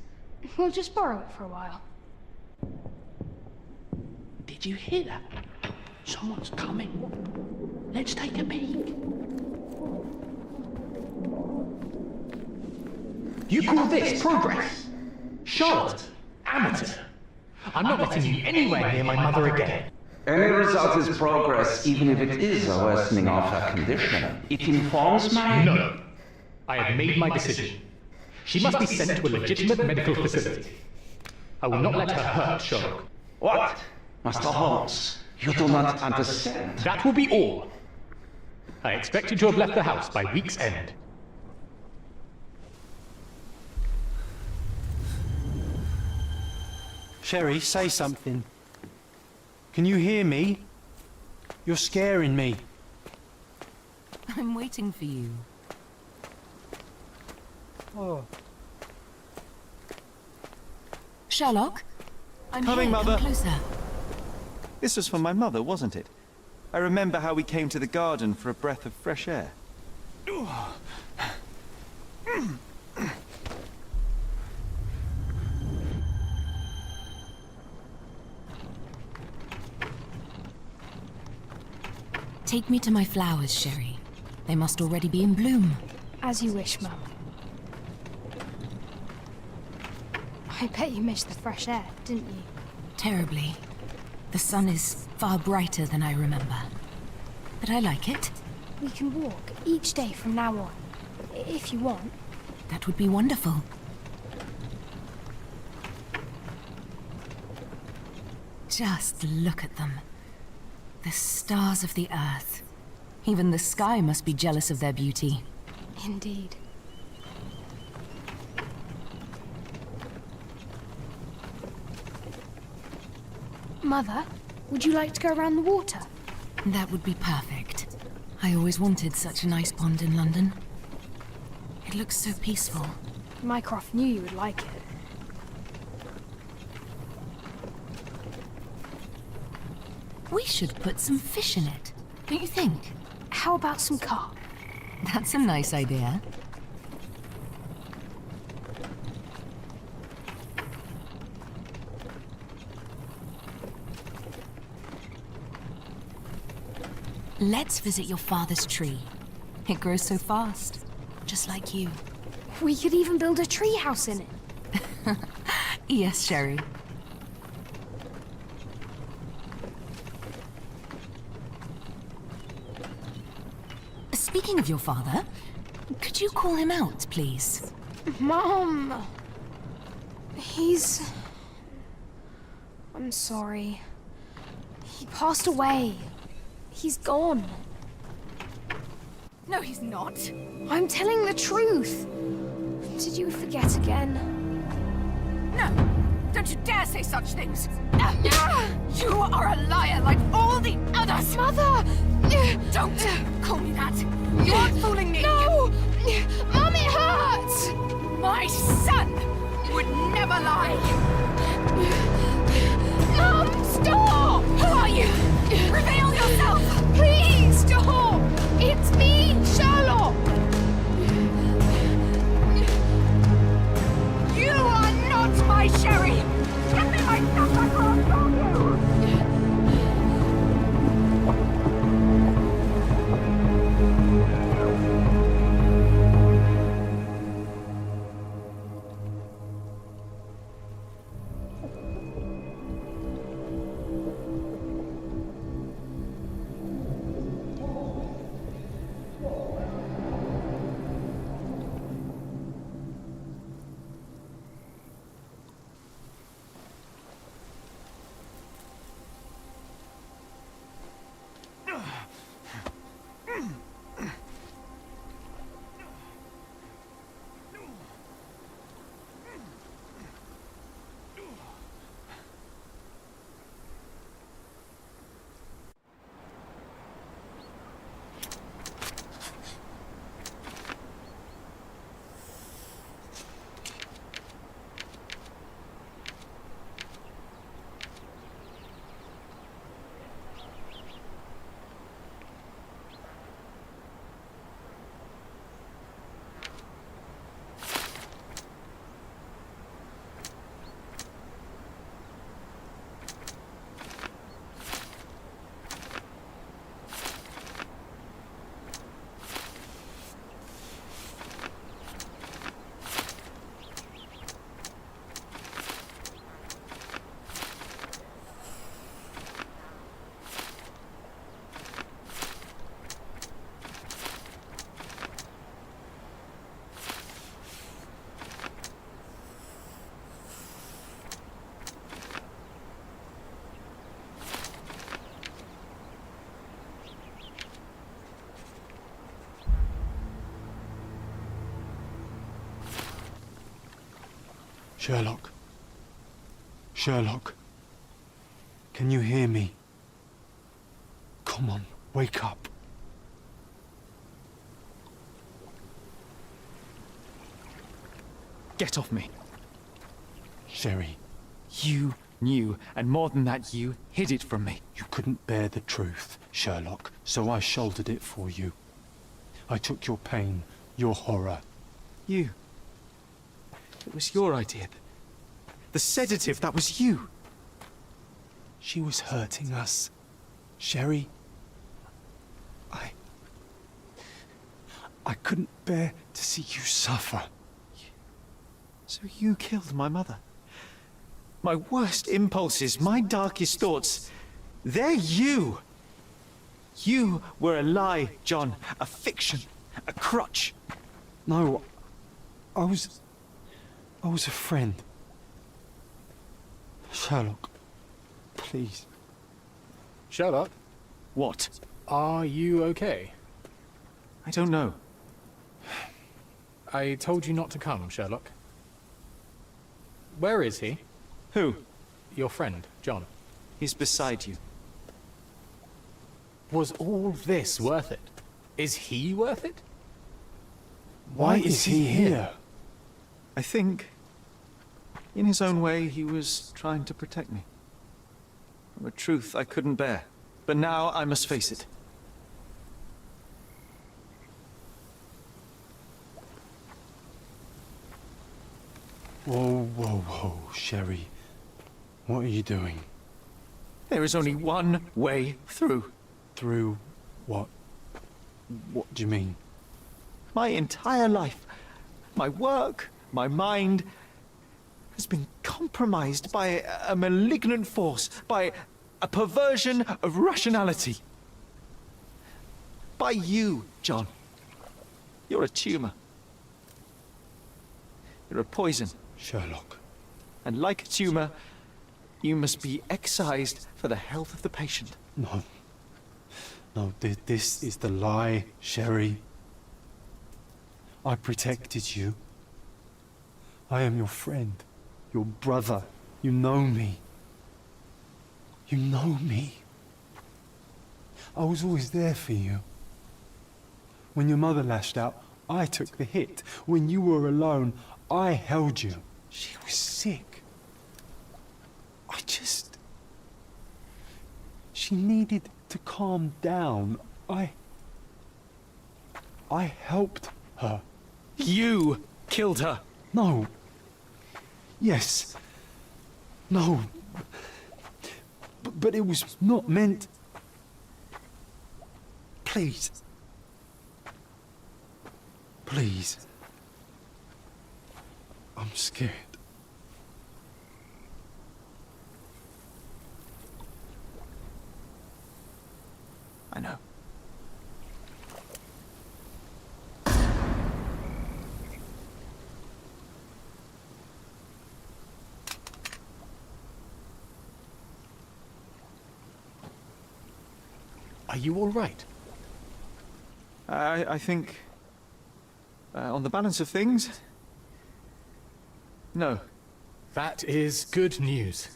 We'll just borrow it for a while. Did you hear that? Someone's coming. Let's take a peek. You call this progress? Charlotte, amateur. I'm not letting you anywhere near my mother again. Any result is progress, even if it is a worsening of her condition. It informs my... No. I have made my decision. She must be sent to a legitimate medical facility. I will not let her hurt Sherlock. What? Master Holmes, you do not understand. That will be all. I expect you to have left the house by week's end. Sherry, say something. Can you hear me? You're scaring me. I'm waiting for you. Oh. Sherlock? I'm Coming, here. Mother. Come closer. This was from my mother, wasn't it? I remember how we came to the garden for a breath of fresh air. Take me to my flowers, Sherry. They must already be in bloom. As you wish, Mum. I bet you missed the fresh air, didn't you? Terribly. The sun is far brighter than I remember. But I like it. We can walk each day from now on, if you want. That would be wonderful. Just look at them. The stars of the earth. Even the sky must be jealous of their beauty. Indeed. Mother, would you like to go around the water? That would be perfect. I always wanted such a nice pond in London. It looks so peaceful. Mycroft knew you would like it. We should put some fish in it, don't you think? How about some carp? That's a nice idea. Let's visit your father's tree. It grows so fast, just like you. We could even build a tree house in it. Yes, Sherry. Speaking of your father, could you call him out, please? Mom! I'm sorry. He passed away. He's gone. No, he's not. I'm telling the truth. Did you forget again? No! Don't you dare say such things! You are a liar like all the others! Mother! Don't call me that! You aren't fooling me! No! Mom, it hurts! My son would never lie! Mom, stop! Who are you? Reveal yourself! Please, stop! It's me, Sherlock! You are not my Sherry! Give me my stuff, I can't call you! Sherlock. Sherlock. Can you hear me? Come on, wake up. Get off me. Sherry. You knew, and more than that, you hid it from me. You couldn't bear the truth, Sherlock, so I shouldered it for you. I took your pain, your horror. You. It was your idea. The sedative, that was you. She was hurting us. Sherry, I couldn't bear to see you suffer. So you killed my mother. My worst impulses, my darkest thoughts, they're you. You were a lie, John. A fiction. A crutch. No, I was a friend. Sherlock, please. Sherlock? What? Are you okay? I don't know. I told you not to come, Sherlock. Where is he? Who? Your friend, John. He's beside you. Was all this worth it? Is he worth it? Why is he here? I think, in his own way, he was trying to protect me. From a truth I couldn't bear. But now I must face it. Whoa, whoa, whoa, Sherry. What are you doing? There is only one way through. Through what? What do you mean? My entire life, my work, my mind, has been compromised by a malignant force, by a perversion of rationality. By you, John. You're a tumor. You're a poison. Sherlock. And like a tumor, you must be excised for the health of the patient. No. No, this is the lie, Sherry. I protected you. I am your friend, your brother. You know me. You know me. I was always there for you. When your mother lashed out, I took the hit. When you were alone, I held you. She was sick. She needed to calm down. I helped her. You killed her. No. Yes. No. But it was not meant. Please. Please. I'm scared. I know. Are you all right? I think, on the balance of things, no. That is good news.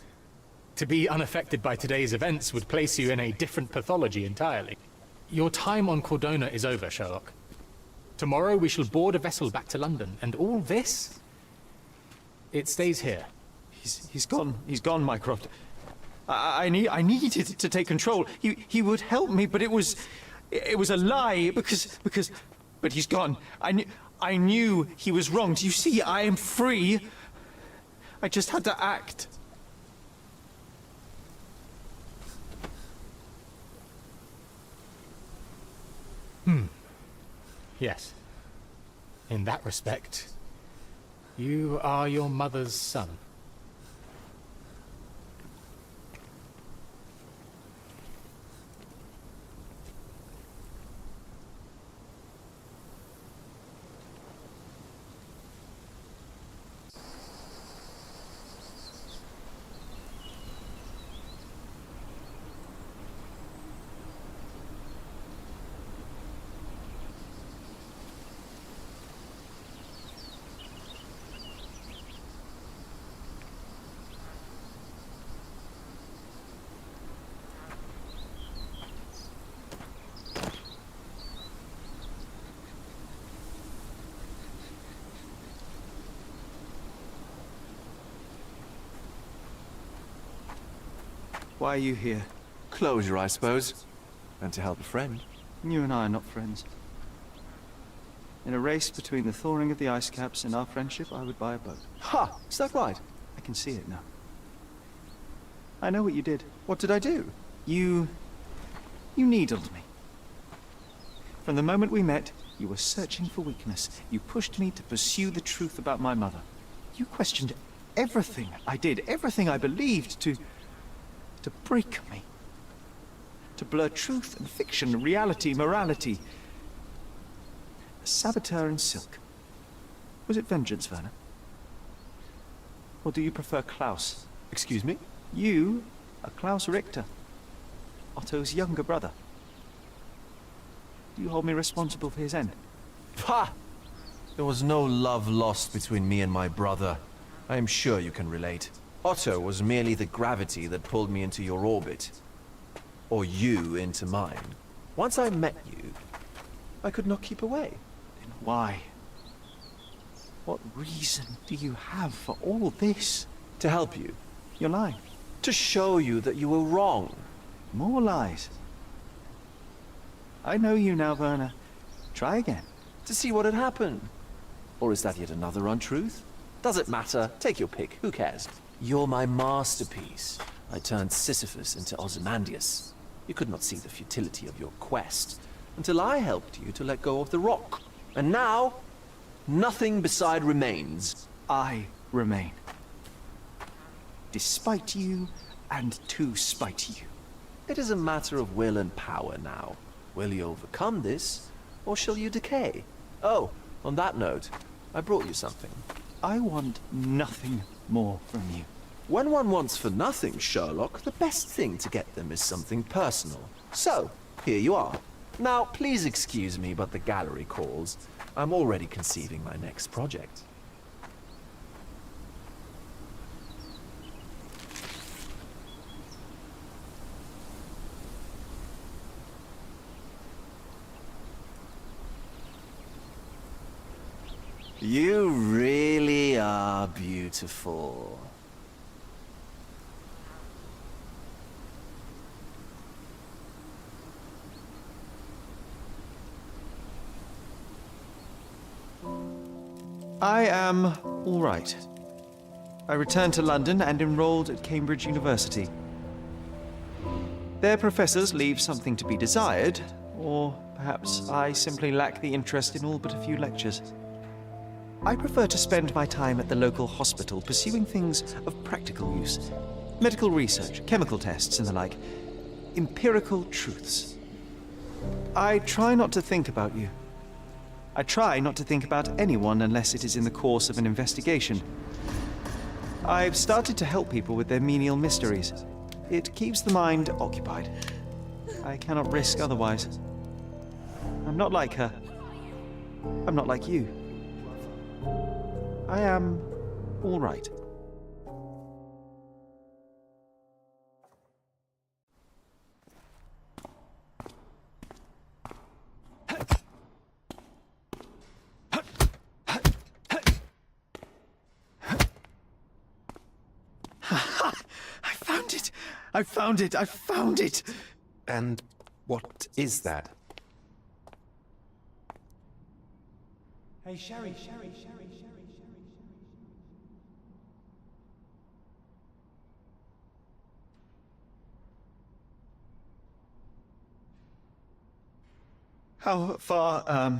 To be unaffected by today's events would place you in a different pathology entirely. Your time on Cordona is over, Sherlock. Tomorrow we shall board a vessel back to London, and all this? It stays here. He's gone, Mycroft. I needed to take control. He would help me, but it was a lie but he's gone. I knew he was wrong. Do you see? I am free. I just had to act. Yes. In that respect, you are your mother's son. Why are you here? Closure, I suppose. And to help a friend. You and I are not friends. In a race between the thawing of the ice caps and our friendship, I would buy a boat. Ha! Is that right? I can see it now. I know what you did. What did I do? You needled me. From the moment we met, You were searching for weakness. You pushed me to pursue the truth about my mother. You questioned everything I did, everything I believed, to break me. To blur truth and fiction, reality, morality. A saboteur in silk. Was it vengeance, Werner? Or do you prefer Klaus? Excuse me? You are Klaus Richter, Otto's younger brother. Do you hold me responsible for his end? Ha! There was no love lost between me and my brother. I am sure you can relate. Otto was merely the gravity that pulled me into your orbit. Or you into mine. Once I met you, I could not keep away. Then why? What reason do you have for all this? To help you. You're lying. To show you that you were wrong. More lies. I know you now, Werner. Try again. To see what had happened. Or is that yet another untruth? Does it matter? Take your pick. Who cares? You're my masterpiece. I turned Sisyphus into Ozymandias. You could not see the futility of your quest until I helped you to let go of the rock. And now, nothing beside remains. I remain. Despite you, and to spite you. It is a matter of will and power now. Will you overcome this, or shall you decay? Oh, on that note, I brought you something. I want nothing more from you. When one wants for nothing, Sherlock, the best thing to get them is something personal. So, here you are. Now, please excuse me, but the gallery calls. I'm already conceiving my next project. You really are beautiful. I am all right. I returned to London and enrolled at Cambridge University. Their professors leave something to be desired, or perhaps I simply lack the interest in all but a few lectures. I prefer to spend my time at the local hospital pursuing things of practical use. Medical research, chemical tests and the like. Empirical truths. I try not to think about you. I try not to think about anyone unless it is in the course of an investigation. I've started to help people with their menial mysteries. It keeps the mind occupied. I cannot risk otherwise. I'm not like her. I'm not like you. I am all right. I found it! I found it! And what is that? Hey, Sherry. How far,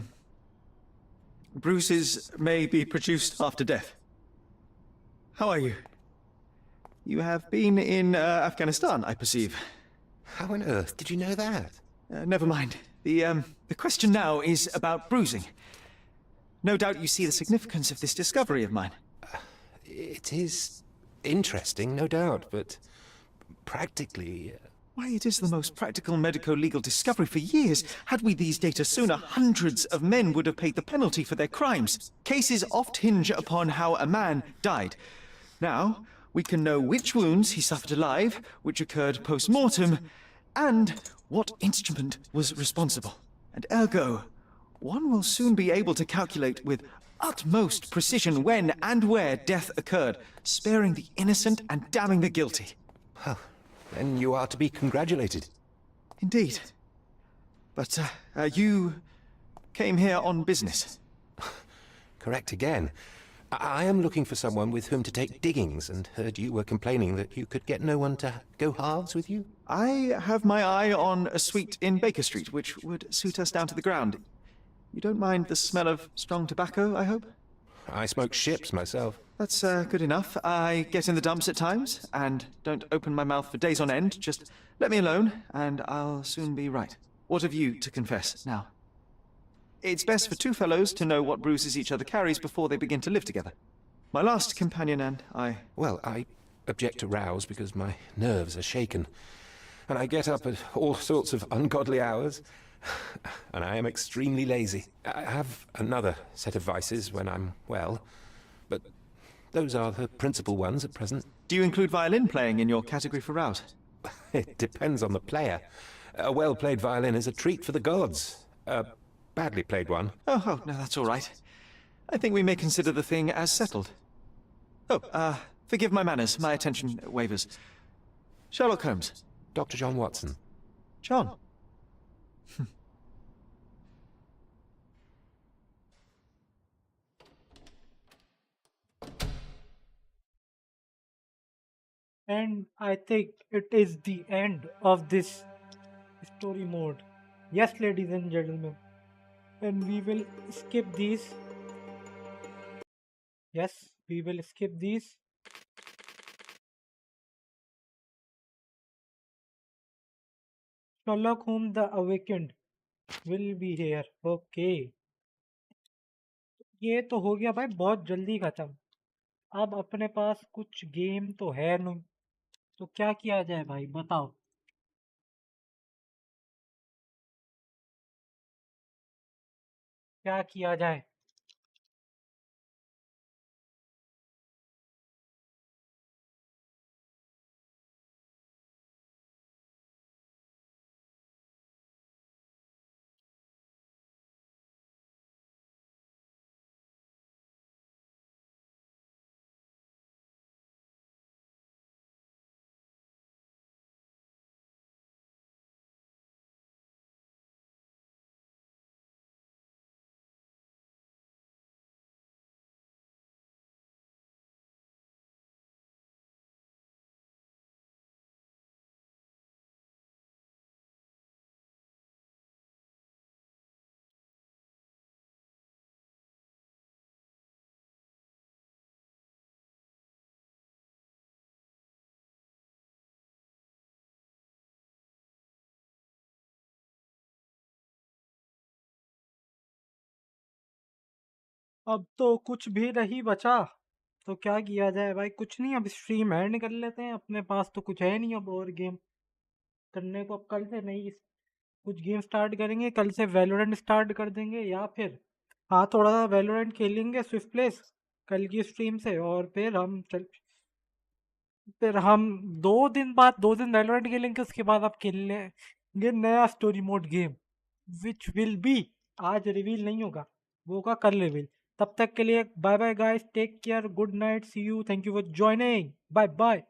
bruises may be produced after death? How are you? You have been in Afghanistan, I perceive. How on earth did you know that? Never mind. The question now is about bruising. No doubt you see the significance of this discovery of mine. It is interesting, no doubt, but practically... Why, it is the most practical medico-legal discovery for years. Had we these data sooner, hundreds of men would have paid the penalty for their crimes. Cases oft hinge upon how a man died. Now, we can know which wounds he suffered alive, which occurred post-mortem, and what instrument was responsible. And ergo, one will soon be able to calculate with utmost precision when and where death occurred, sparing the innocent and damning the guilty. Well, then you are to be congratulated. Indeed. But, you came here on business. Correct again. I am looking for someone with whom to take diggings, and heard you were complaining that you could get no one to go halves with you. I have my eye on a suite in Baker Street, which would suit us down to the ground. You don't mind the smell of strong tobacco, I hope? I smoke ships myself. That's good enough. I get in the dumps at times, and don't open my mouth for days on end. Just let me alone, and I'll soon be right. What have you to confess now? It's best for two fellows to know what bruises each other carries before they begin to live together. My last companion and I... Well, I object to rows because my nerves are shaken, and I get up at all sorts of ungodly hours, and I am extremely lazy. I have another set of vices when I'm well, but those are the principal ones at present. Do you include violin playing in your category for rouse? It depends on the player. A well-played violin is a treat for the gods. A badly played one. Oh, no, that's all right. I think we may consider the thing as settled. Oh, forgive my manners. My attention wavers. Sherlock Holmes. Dr. John Watson. John. And I think it is the end of this story mode. Yes, ladies and gentlemen. And we will skip these. Yes, we will skip these. Sherlock Holmes the Awakened will be here. Okay. ये तो हो गया भाई बहुत जल्दी खत्म. अब अपने पास कुछ गेम तो है नहीं, तो क्या किया जाए भाई बताओ. क्या किया जाए. अब तो कुछ भी नहीं बचा, तो क्या किया जाए भाई. कुछ नहीं, अब स्ट्रीम एंड कर लेते हैं. अपने पास तो कुछ है नहीं अब और गेम करने को. अब कल से नहीं कुछ गेम स्टार्ट करेंगे. कल से वैलोरेंट स्टार्ट कर देंगे, या फिर हाँ थोड़ा सा वैलोरेंट खेलेंगे स्विफ्ट प्लेस कल की स्ट्रीम से. और फिर हम 2 दिन वैलोरेंट खेलेंगे. उसके बाद आप खेल लेंगे नया story mode game, which will be आज रिवील नहीं होगा, वो होगा कल रिवील. तब तक के लिए bye bye guys, take care, good night, see you, thank you for joining, bye bye.